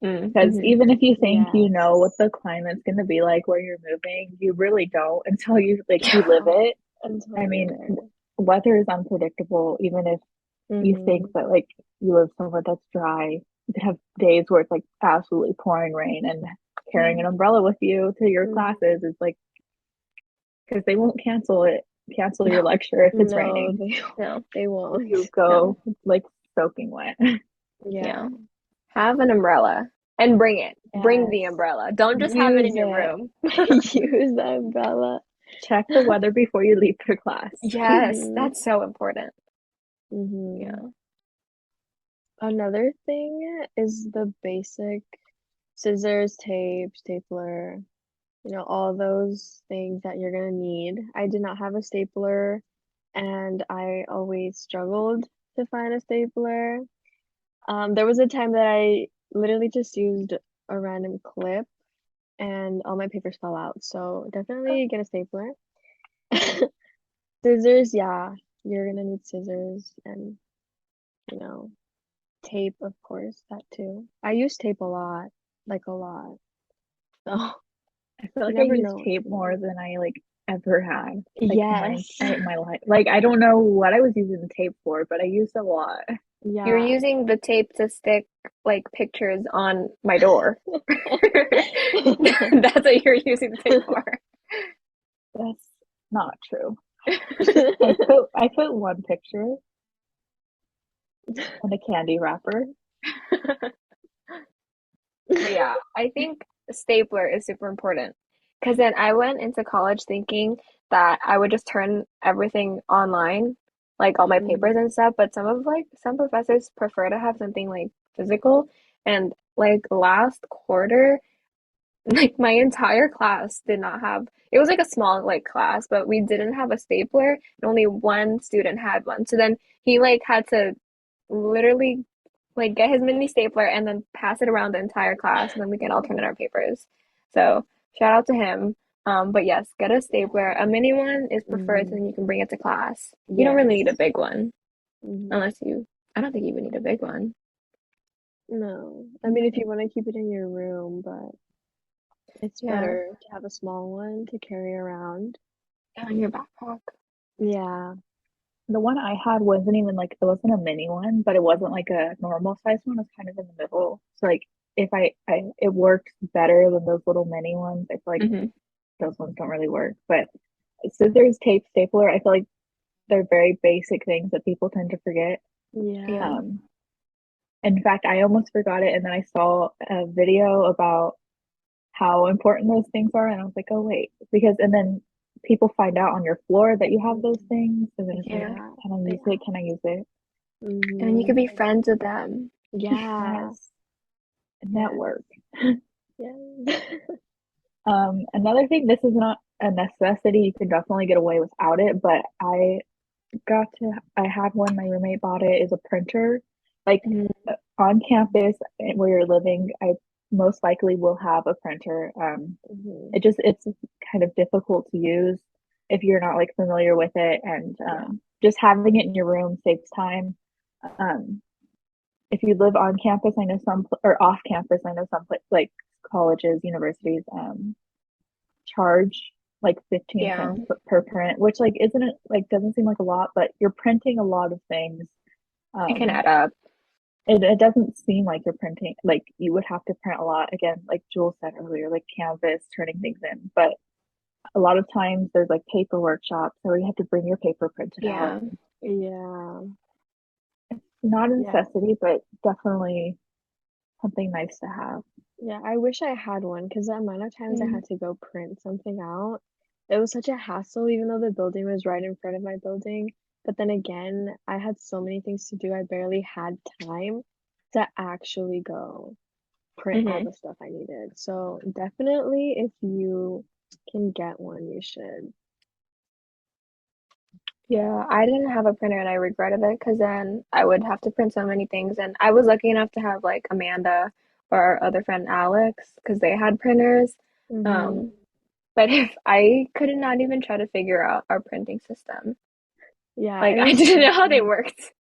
Mm, Because hmm. even if you think you know what Yes. the climate's going to be like where you're moving, you really don't until you live Yeah. it. Until I you're mean, there. weather is unpredictable. Even if you think Mm-hmm. that like you live somewhere that's dry, you could have days where it's like absolutely pouring rain, and carrying Yeah. an umbrella with you to your Mm-hmm. classes is like because they won't cancel your No, lecture if it's No, raining. they no, they If you won't. no. go like soaking wet. Yeah. Yeah. Have an umbrella and bring it. Bring the Yes. umbrella. Don't just have it Use in your it. room. Use the umbrella. Check the weather before you leave for class. Yes, Mm-hmm. that's so important. Mm-hmm. Yeah. Another thing is the basic scissors, tape, stapler, all those things that you're gonna need. I did not have a stapler and I always struggled to find a stapler. There was a time that I literally just used a random clip and all my papers fell out. So definitely get a stapler. Scissors, yeah, you're gonna need scissors and, you know, tape, of course, that too. I use tape a lot, like a lot. So I feel you like I never use know. tape more than I like ever had like Yes. in my life. Like I don't know what I was using the tape for, but I used a lot. You're Yeah. using the tape to stick like pictures on my door. That's what you're using the tape for. That's not true. I put one picture in a candy wrapper. But yeah, I think stapler is super important. Because then I went into college thinking that I would just turn everything online, like all my papers Mm, and stuff. But some professors prefer to have something like physical. And like last quarter, like my entire class did not have it was like a small like class, but we didn't have a stapler and only one student had one. So then he like had to literally like get his mini stapler and then pass it around the entire class and then we can alternate our papers. So shout out to him. But yes, get a stapler. A mini one is preferred so Mm, then you can bring it to class. You don't really need a yes. big one Hmm. unless you I don't think you would need a big one. No. I mean, if you want to keep it in your room, but it's Yeah, better to have a small one to carry around. on your backpack. Yeah. The one I had wasn't even like it wasn't a mini one, but it wasn't like a normal size one. It was kind of in the middle. So like if I it works better than those little mini ones. I feel like Hmm. those ones don't really work. But scissors, tape, stapler, I feel like they're very basic things that people tend to forget. Yeah. Yeah. Um, in fact, I almost forgot it, and then I saw a video about how important those things are, and I was like, oh wait, because and then people find out on your floor that you have those things, and then it's like, Yeah. Yeah. can I They use it? Can I use it? And then you could Mm-hmm. be friends with them. Yeah. Yes, Yes. network. Yeah. Another thing, this is not a necessity. You can definitely get away without it, but I had one, my roommate bought it, is a printer. Like Mhm. on campus where you're living, I most likely will have a printer. Hmm. It's kind of difficult to use if you're not like familiar with it, and Yeah. just having it in your room saves time. Um, if you live on campus, I know or off campus, I know like colleges, universities, charge like 15 Yeah, cents per print, which like isn't it like doesn't seem like a lot, but you're printing a lot of things. it can Um, add up. it doesn't seem like you're printing like you would have to print a lot again, like Jules said earlier, like Canvas, turning things in. But a lot of times there's like paper workshops where you have to bring your paper printed out. Yeah. Yeah. Not a Yeah. necessity, but definitely something nice to have. Yeah. I wish I had one because the amount of times I Mm. had to go print something out, it was such a hassle, even though the building was right in front of my building. But then again, I had so many things to do, I barely had time to actually go print all Hmm. the stuff I needed. So definitely, if you can get one, you should. Yeah, I didn't have a printer and I regretted it because then I would have to print so many things. And I was lucky enough to have like Amanda or our other friend Alex because they had printers. Mm-hmm. Um, but if I could not even try to figure out our printing system, Yeah, like it I was didn't so know how they hard. worked.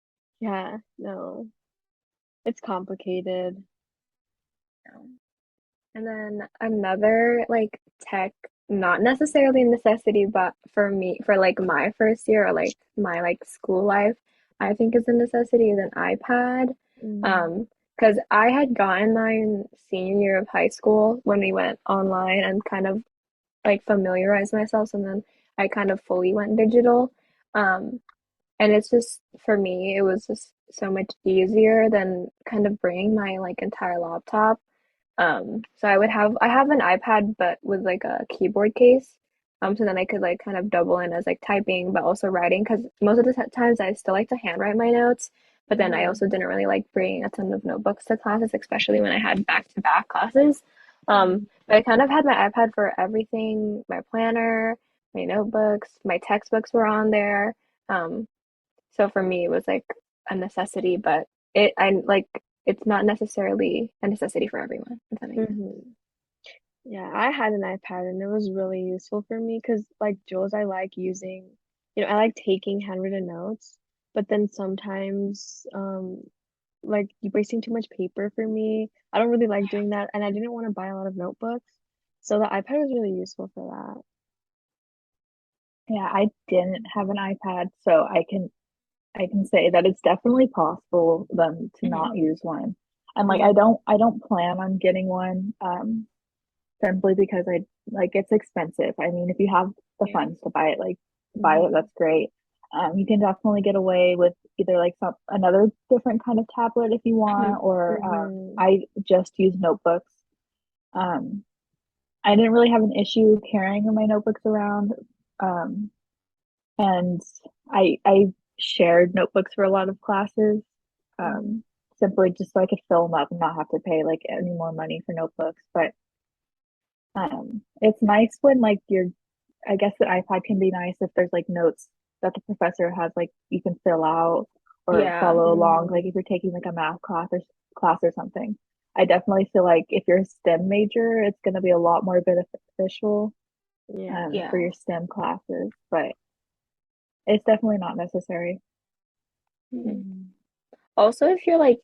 Yeah, no, it's complicated. And then another like tech, not necessarily a necessity, but for me, for like my first year or like my like school life, I think is a necessity is an iPad. Mm, Um, because I had gotten mine senior year of high school when we went online and kind of like familiarized myself, and then I kind of fully went digital. Um, and it's just for me, it was just so much easier than kind of bringing my like entire laptop. So I have an iPad but with like a keyboard case. So then I could like kind of double in as like typing but also writing because most of the times I still like to handwrite my notes, but then I mm, also didn't really like bringing a ton of notebooks to classes, especially when I had back-to-back classes. But I kind of had my iPad for everything, my planner, my notebooks, my textbooks were on there. Um, so for me, it was like a necessity, but I like it's not necessarily a necessity for everyone, if that makes sense. mm-hmm. Yeah, I had an iPad and it was really useful for me because, like Jules, I like using, I like taking handwritten notes, but then sometimes, like wasting too much paper for me. I don't really like doing that, and I didn't want to buy a lot of notebooks, so the iPad was really useful for Yeah, I didn't have an iPad, so I can say that it's definitely possible them to Hmm. not use one. And that. like I don't plan on getting one simply because I like it's expensive. I mean, if you have the Yeah. funds to buy it, like buy it, Mm-hmm. that's great. You can definitely get away with either like another different kind of tablet if you Hmm. want, or Mm-hmm. I just use notebooks. Um, I didn't really have an issue carrying my notebooks around. Um, and I shared notebooks for a lot of classes, Mm-hmm. um, simply just so I could fill them up and not have to pay like any more money for notebooks. But It's nice when like you're, I guess the iPad can be nice if there's like notes that the professor has like you can fill out or Yeah. follow along, like Mm, if you're taking like a math class or something. I definitely feel like if you're a STEM major, it's going to be a lot more beneficial yeah. for Yeah. your STEM classes, but it's definitely not necessary. Mhm. Mm, Also, if you're like,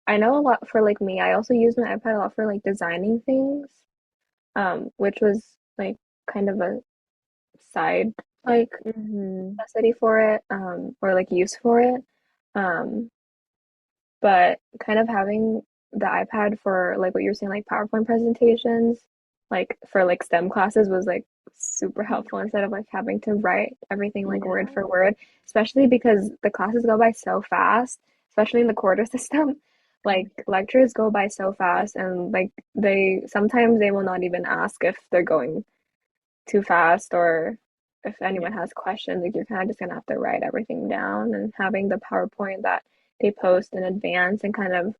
I know a lot for like me, I also use my iPad a lot for like designing things, which was like kind of a side like mm-hmm. necessity for it, or like use for it. Um, but kind of having the iPad for like what you're saying, like PowerPoint presentations, like for like STEM classes was like super helpful instead of like having to write everything like word Yeah. for word, especially because the classes go by so fast, especially in the quarter system. Like lectures go by so fast and like they sometimes they will not even ask if they're going too fast or if Yeah. anyone has questions, like you're kind of just gonna have to write everything down and having the PowerPoint that they post in advance and kind of,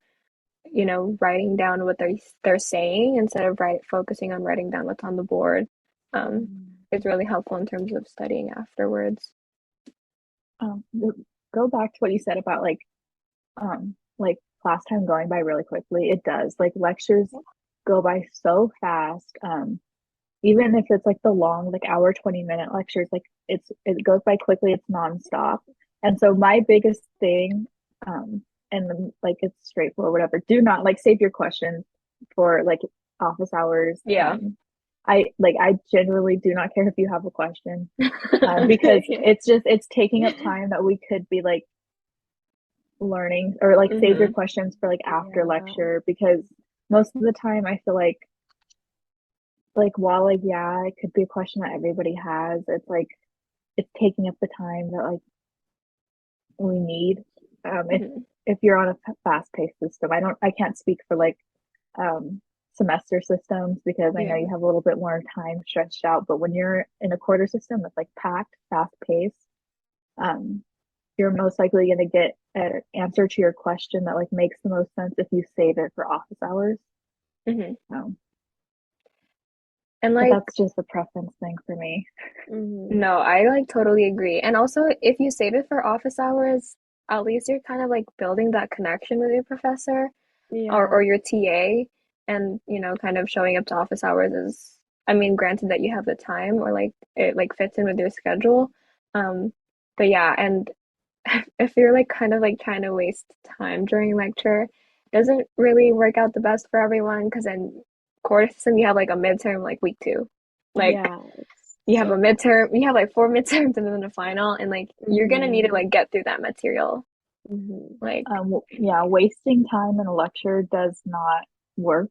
writing down what they're saying instead of focusing on writing down what's on the board, um, Mm, is really helpful in terms of studying afterwards. Go back to what you said about like class time going by really quickly. It does. Like lectures go by so fast. Even if it's like the long, like hour, 20-minute lectures, like it goes by quickly, it's nonstop. And so my biggest thing, like it's straightforward, whatever. Do not like save your questions for like office hours. Yeah. I generally do not care if you have a question, because it's taking up time that we could be like learning, or like save your Hmm. questions for like after yeah. lecture, because most of the time I feel like while like yeah, it could be a question that everybody has, it's like it's taking up the time that like we need. If Hmm. you're on a fast-paced system, I can't speak for like semester systems, because I know Yeah. you have a little bit more time stretched out, but when you're in a quarter system that's like packed, fast-paced, um you're most likely going to get an answer to your question that like makes the most sense if you save it for office hours. Hmm. Um, And but like, that's just a preference thing for me. Mm-hmm. no, I like totally agree. And also, if you save it for office hours, at least you're kind of like building that connection with your professor or Yeah. your TA, and kind of showing up to office hours is, I mean, granted that you have the time or like it like fits in with your schedule. Um, but yeah, and if you're like kind of like trying to waste time during lecture, it doesn't really work out the best for everyone because in quarter system you have like a midterm like week two. Like Yeah. It's you have a so fast. midterm, you have like four midterms and then a final, and like you're gonna need to Mm-hmm. like get through that material. Mm-hmm. Like, Yeah, wasting time in a lecture does not work,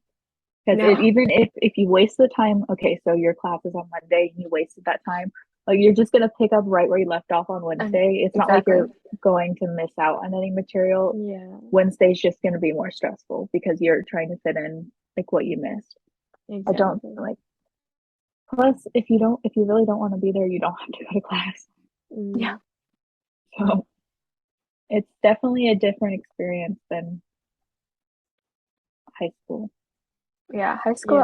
because it no. even if you waste the time, okay, so your class is on Monday and you wasted that time, like you're just gonna pick up right where you left off on And Wednesday. It's not like exactly. you're going to miss out on any material. Yeah. Wednesday's just gonna be more stressful because you're trying to fit in like what you missed. I don't Exactly. like Plus, if you really don't want to be there, you don't have to go to class. Yeah. Mm, So it's definitely a different experience than high school. Yeah, high school,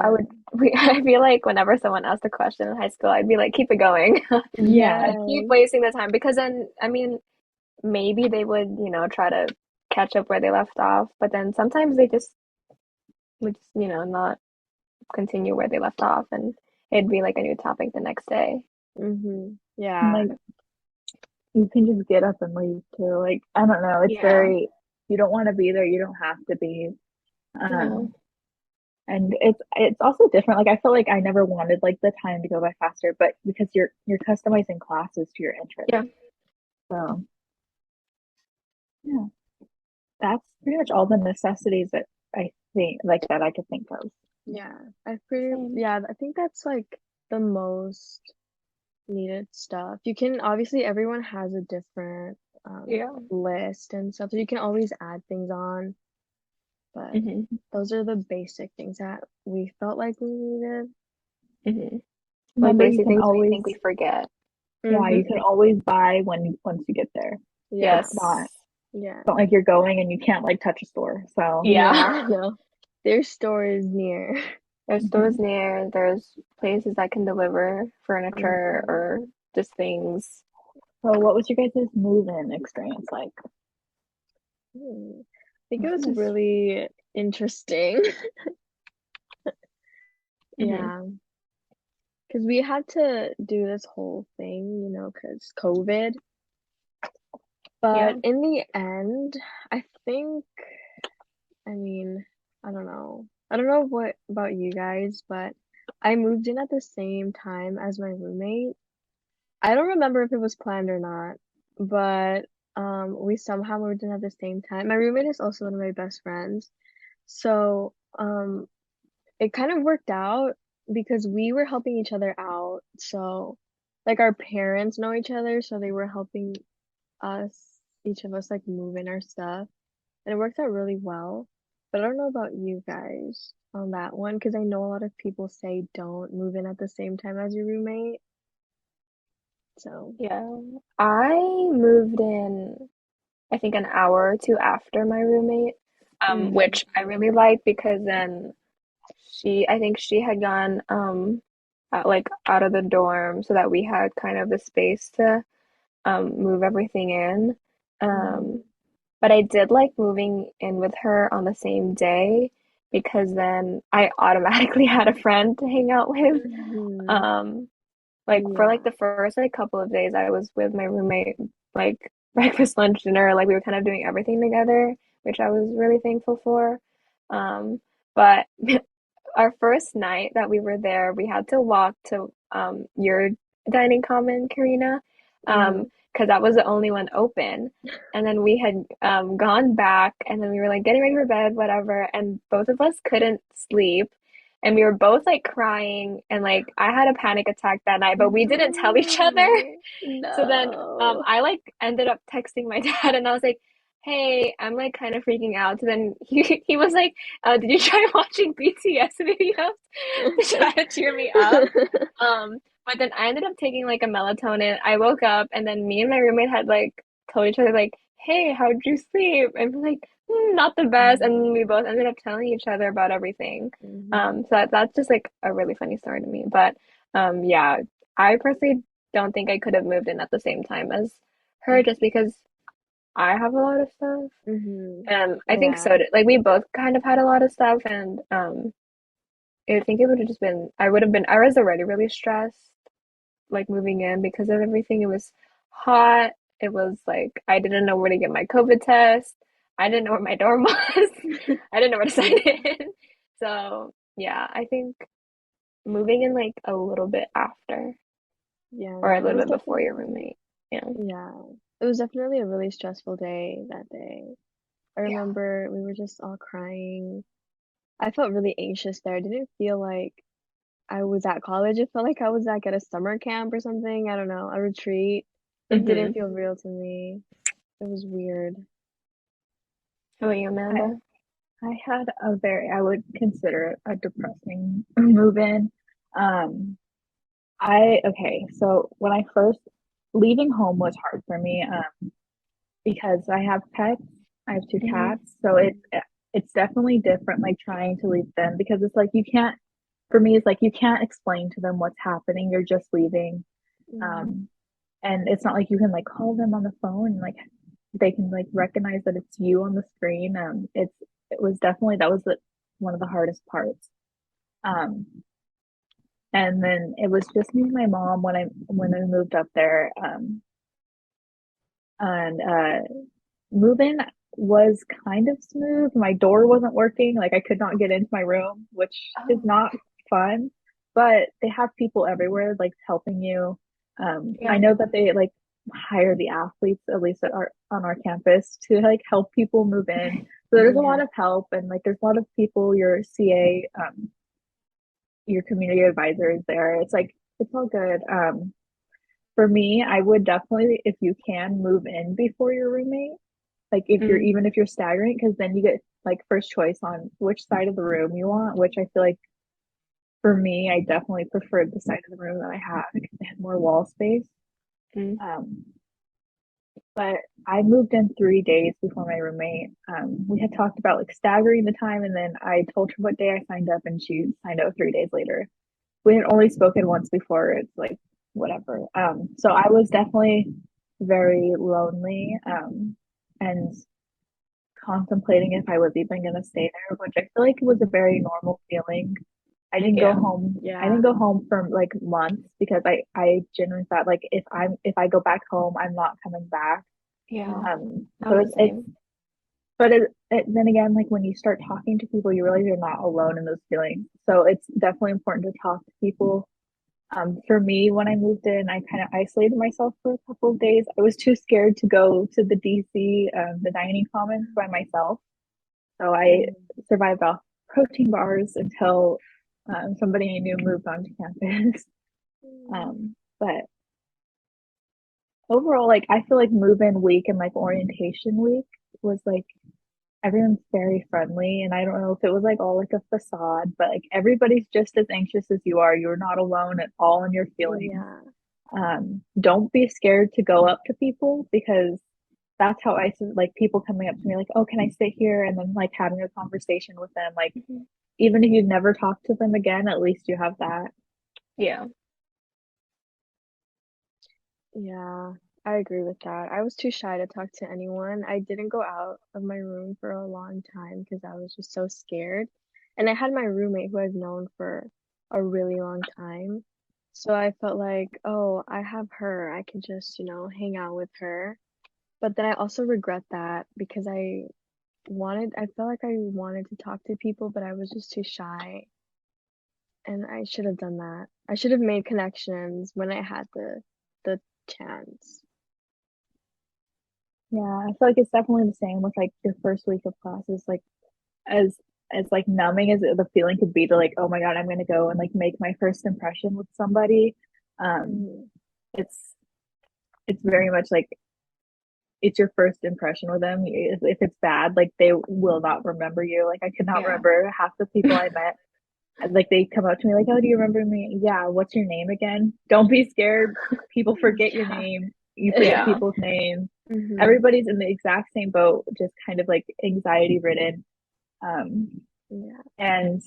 yeah. I feel like whenever someone asked a question in high school, I'd be like, keep it going. Yeah, Like, keep Yes. wasting the time because then, I mean, maybe they would, try to catch up where they left off, but then sometimes they just would just, not continue where they left off and it'd be like a new topic the next day. Mm-hmm. and Yeah. like you can just get up and leave too. Like I don't know, it's Yeah. very, you don't want to be there, you don't have to be. No. Um, and it's also different. Like I feel like I never wanted like the time to go by faster, but because you're customizing classes to your interest. Yeah. So yeah, that's pretty much all the necessities that I think like that I could think of. Yeah. Same. Yeah, I think that's like the most needed stuff. You can obviously everyone has a different Yeah. list and stuff, so you can always add things on, but Hmm. those are the basic things that we felt like we needed. Hmm. Like Remember, you basic can things we think always, we forget. yeah, you Mm-hmm. can always buy once you get there. It's Yes. Yes. Yeah. not like you're going and you can't like touch a store. So Yeah. Yeah. No. Their store is near. There's Hmm. stores near, there's places that can deliver furniture Mhm. or just things. So what was your guys' move-in experience like? I think it It was was, really interesting. mhm. Yeah, because we had to do this whole thing, because COVID. Yeah, But in the end, I think, I mean, I don't know. I don't know what about you guys, but I moved in at the same time as my roommate. I don't remember if it was planned or not, but we somehow moved in at the same time. My roommate is also one of my best friends. So, it kind of worked out because we were helping each other out. So, like our parents know each other, so they were helping us, each of us, like move in our stuff, and it worked out really well. But I don't know about you guys on that one because I know a lot of people say don't move in at the same time as your roommate. So, yeah. I moved in, I think an hour or two after my roommate, mm, which I really liked because then I think she had gone, like out of the dorm so that we had kind of the space to, move everything in. Um, mm, but I did like moving in with her on the same day because then I automatically had a friend to hang out with. mhm, Um, like for like yeah, the first like couple of days I was with my roommate, like breakfast, lunch, dinner, like we were kind of doing everything together, which I was really thankful for. But our first night that we were there, we had to walk to your dining common, Karina, mm, because that was the only one open. And then we had gone back, and then we were like getting ready for bed, whatever, and both of us couldn't sleep. And we were both like crying, and like I had a panic attack that night, but we didn't tell each other. no, So then no. I like ended up texting my dad, and I was like, "Hey, I'm like kind of freaking out." So then he was like, did you try watching BTS videos to try to cheer me up? But then I ended up taking like a melatonin. I woke up and then me and my roommate had like told each other like, "Hey, how'd you sleep?" And we're like, "Not the best." And we both ended up telling each other about everything. Mhm, So that's just like a really funny story to me. But yeah, I personally don't think I could have moved in at the same time as her just because I have a lot of stuff. mhm, I think yeah. so. Like we both kind of had a lot of stuff, and I think it would have just been. I would have been. I was already really stressed, like moving in because of everything. It was hot. It was like I didn't know where to get my COVID test. I didn't know where my dorm was. I didn't know where to sign Yeah, in. So yeah, I think moving in like a little bit after yeah, or a no, it little was bit before your definitely, roommate. Yeah. yeah, it was definitely a really stressful day that day. I Yeah. remember we were just all crying. I felt really anxious there. I didn't feel like I was at college. It felt like I was like at a summer camp or something. I don't know, a retreat. It didn't Mm-hmm. feel real to me. It was weird. How about you, I Amanda? I had a very, I would consider it a depressing move-in. Um, okay, so when I first leaving home was hard for me, because I have pets. I have two Mm-hmm. cats, so it's definitely different, like trying to leave them because it's like you can't. For me, it's like you can't explain to them what's happening. You're just leaving, Mm, um, and it's not like you can like call them on the phone and like they can like recognize that it's you on the screen. It was definitely that was one of the hardest parts. Um, and then it was just me and my mom when I moved up there. And Move-in was kind of smooth. My door wasn't working, like I could not get into my room, which is Oh, not fun, but they have people everywhere like helping you. I yeah. know that they like hire the athletes, at least at our on our campus, to like help people move in. So there's a yeah. lot of help and like there's a lot of people, your CA, your community advisor is there. It's like it's all good. For me, I would definitely, if you can, move in before your roommate. Like if you're Mm, even if you're staggering, because then you get like first choice on which side of the room you want, which I feel like for me, I definitely preferred the side of the room that I had because it had more wall space. mm. Um, but I moved in 3 days before my roommate. We had talked about like staggering the time, and then I told her what day I signed up, and she signed up 3 days later. We had only spoken once before. It's like whatever. So I was definitely very lonely, and contemplating if I was even going to stay there, which I feel like it was a very normal feeling. I didn't go Yeah. home. I didn't Yeah. go home for like months because I genuinely thought like if I go back home, I'm not coming back. Yeah. I So was the it's same. but then again, like when you start talking to people, you realize you're not alone in those feelings. So it's definitely important to talk to people. For me, when I moved in, I kind of isolated myself for a couple of days. I was too scared to go to the DC, the dining commons by myself. So I Mm. survived off protein bars until somebody I knew moved onto campus. Mm. But overall, like I feel like move-in week and like orientation week was like everyone's very friendly, and I don't know if it was like all like a facade, but like everybody's just as anxious as you are. You're not alone at all in your feelings. Yeah. Don't be scared to go up to people because that's how like people coming up to me like, oh, can I sit here? And then like having a conversation with them. Like Mhm. even if you never talk to them again, at least you have that. Yeah. Yeah, I agree with that. I was too shy to talk to anyone. I didn't go out of my room for a long time because I was just so scared. And I had my roommate who I've known for a really long time. So I felt like, oh, I have her. I could just, hang out with her. But then I also regret that because I felt like I wanted to talk to people, but I was just too shy. And I should have done that. I should have made connections when I had the chance. Yeah, I feel like it's definitely the same with like your first week of classes. Like as as like numbing as the feeling could be to like, oh my God, I'm gonna go and like make my first impression with somebody. Um, Mhm. it's it's very much like it's your first impression with them. If it's bad, like they will not remember you. Like I could not Yeah. remember half the people I met. And, like they come up to me like, "Oh, do you remember me?" Yeah. What's your name again? Don't be scared. People forget your Yeah. name. You forget Yeah. people's names. Mhm. Everybody's in the exact same boat, just kind of like anxiety ridden. Um, Yeah. and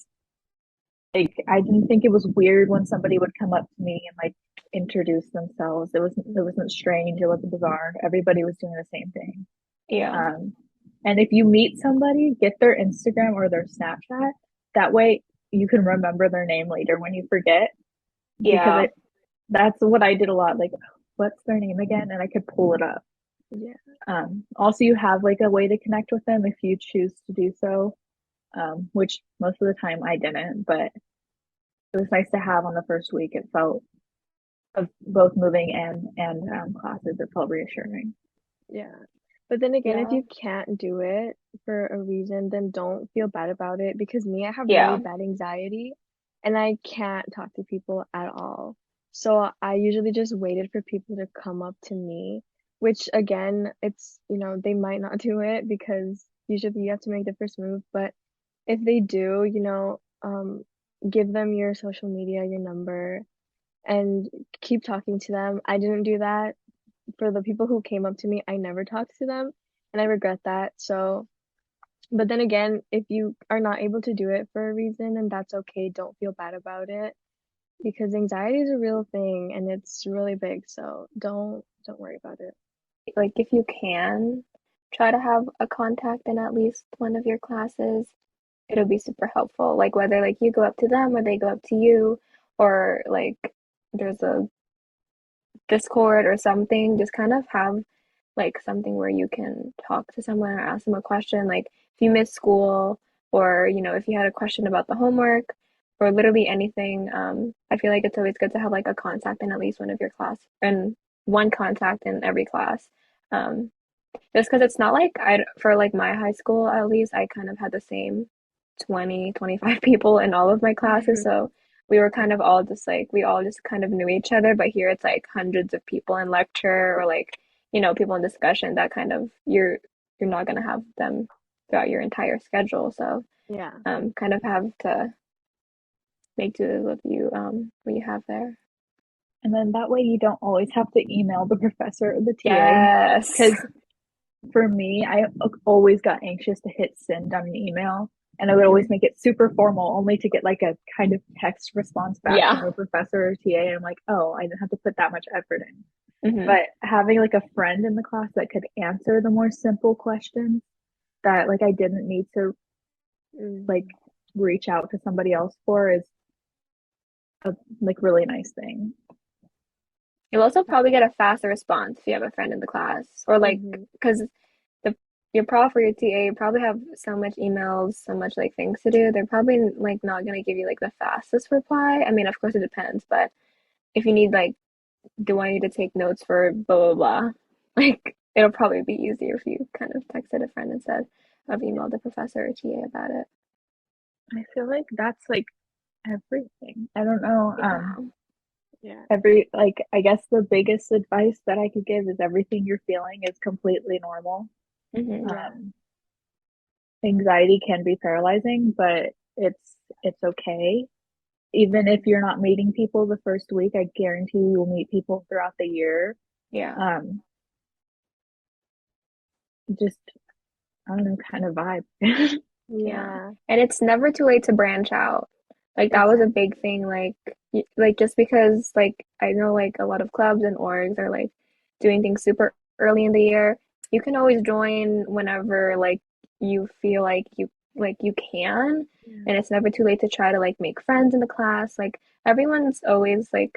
like I didn't think it was weird when somebody would come up to me and like introduce themselves. It wasn't strange. It wasn't bizarre. Everybody was doing the same thing. Yeah. Um, and if you meet somebody, get their Instagram or their Snapchat. That way you can remember their name later when you forget. Because Yeah. that's what I did a lot. Like, what's their name again? And I could pull it up. Yeah. Also, you have like a way to connect with them if you choose to do so, which most of the time I didn't, but it was nice to have on the first week. It felt of both moving and classes. It felt reassuring. Yeah. But then again, if Yeah. you can't do it for a reason, then don't feel bad about it because me, I have really Yeah. bad anxiety and I can't talk to people at all. So I usually just waited for people to come up to me, which again, they might not do it because usually you have to make the first move, but if they do, give them your social media, your number, and keep talking to them. I didn't do that. For the people who came up to me, I never talked to them, and I regret that. So, but then again, if you are not able to do it for a reason, and that's okay, don't feel bad about it because anxiety is a real thing and it's really big. So don't worry about it. Like if you can try to have a contact in at least one of your classes, it'll be super helpful. Like whether like you go up to them or they go up to you, or like there's a Discord or something, just kind of have like something where you can talk to someone or ask them a question. Like if you miss school, or if you had a question about the homework, or literally anything. I feel like it's always good to have like a contact in at least one of your class, and one contact in every class. Um, just because it's not like for like my high school, at least I kind of had the same 20, 25 people in all of my classes. So we were kind of all just like, we all just kind of knew each other. But here it's like hundreds of people in lecture, or like, people in discussion that kind of, you're not going to have them throughout your entire schedule. So Yeah. kind of have to make do with you, what you have there. And then that way you don't always have to email the professor or the TA. Yes. Because for me, I always got anxious to hit send on an email, and I would always make it super formal only to get like a kind of text response back from Yeah. a professor or TA. And I'm like, oh, I didn't have to put that much effort in. Hmm. But having like a friend in the class that could answer the more simple questions that like I didn't need to like Mhm. reach out to somebody else for is a like really nice thing. You'll also probably get a faster response if you have a friend in the class, or like Mhm. because the your prof or your TA probably have so much emails, so much like things to do. They're probably like not gonna give you like the fastest reply. I mean, of course it depends, but if you need like, do I need to take notes for blah blah blah, like it'll probably be easier if you kind of texted a friend instead of emailed the professor or TA about it. I feel like that's like everything. I don't know. Yeah. Yeah. Every like I guess the biggest advice that I could give is everything you're feeling is completely normal. Hmm. Yeah. Um, Anxiety can be paralyzing, but it's okay. Even if you're not meeting people the first week, I guarantee you will meet people throughout the year. Yeah. Um, just I don't know, kind of vibe. Yeah. Yeah. And it's never too late to branch out. Like that was a Exactly. big thing. Like like just because like I know like a lot of clubs and orgs are like doing things super early in the year, you can always join whenever like you feel like you can. Yeah. And it's never too late to try to like make friends in the class. Like everyone's always like,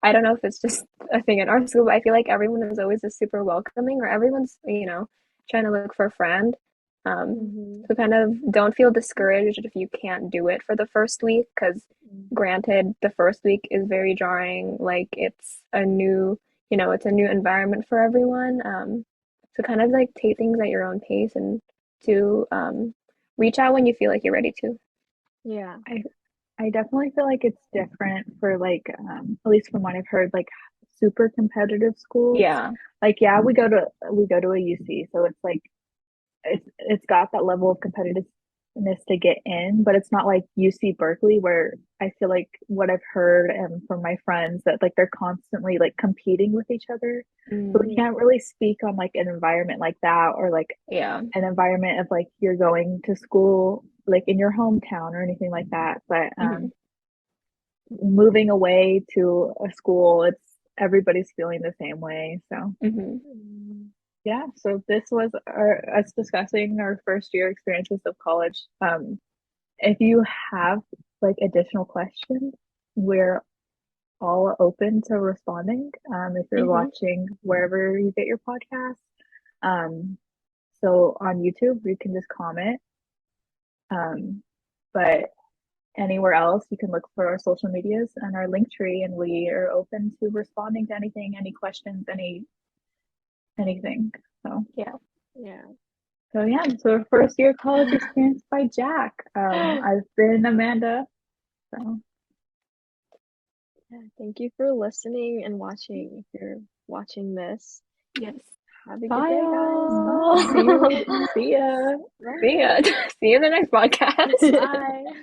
I don't know if it's just a thing in our school, but I feel like everyone is always just super welcoming, or everyone's, trying to look for a friend. Mhm. So kind of don't feel discouraged if you can't do it for the first week, because Mhm. granted, the first week is very jarring. Like it's a new environment for everyone. So kind of like take things at your own pace and to reach out when you feel like you're ready to. Yeah. I I definitely feel like it's different for like at least from what I've heard, like super competitive schools. Yeah. Like yeah, we go to a UC, so it's like it's got that level of competitiveness to get in, but it's not like UC Berkeley where I feel like what I've heard and from my friends that like they're constantly like competing with each other. So we Mm, can't really speak on like an environment like that or like yeah. an environment of like you're going to school like in your hometown or anything like that. But Hmm. moving away to a school, it's everybody's feeling the same way. So Hmm. Mhm. yeah, so this was us discussing our first year experiences of college. If you have like additional questions, we're all open to responding. If you're Hmm. watching wherever you get your podcast, um, so on YouTube, you can just comment. Um, but anywhere else, you can look for our social medias and our link tree, and we are open to responding to anything, any questions, anything. So Yeah. Yeah. So yeah, so first year college experience by Jack. I've been Amanda. So Yeah. Thank you for listening and watching. If you're watching this, Yes. have a good Bye, day, guys. all. bye. See you. See ya. See Bye. ya. See you in the next podcast. Bye.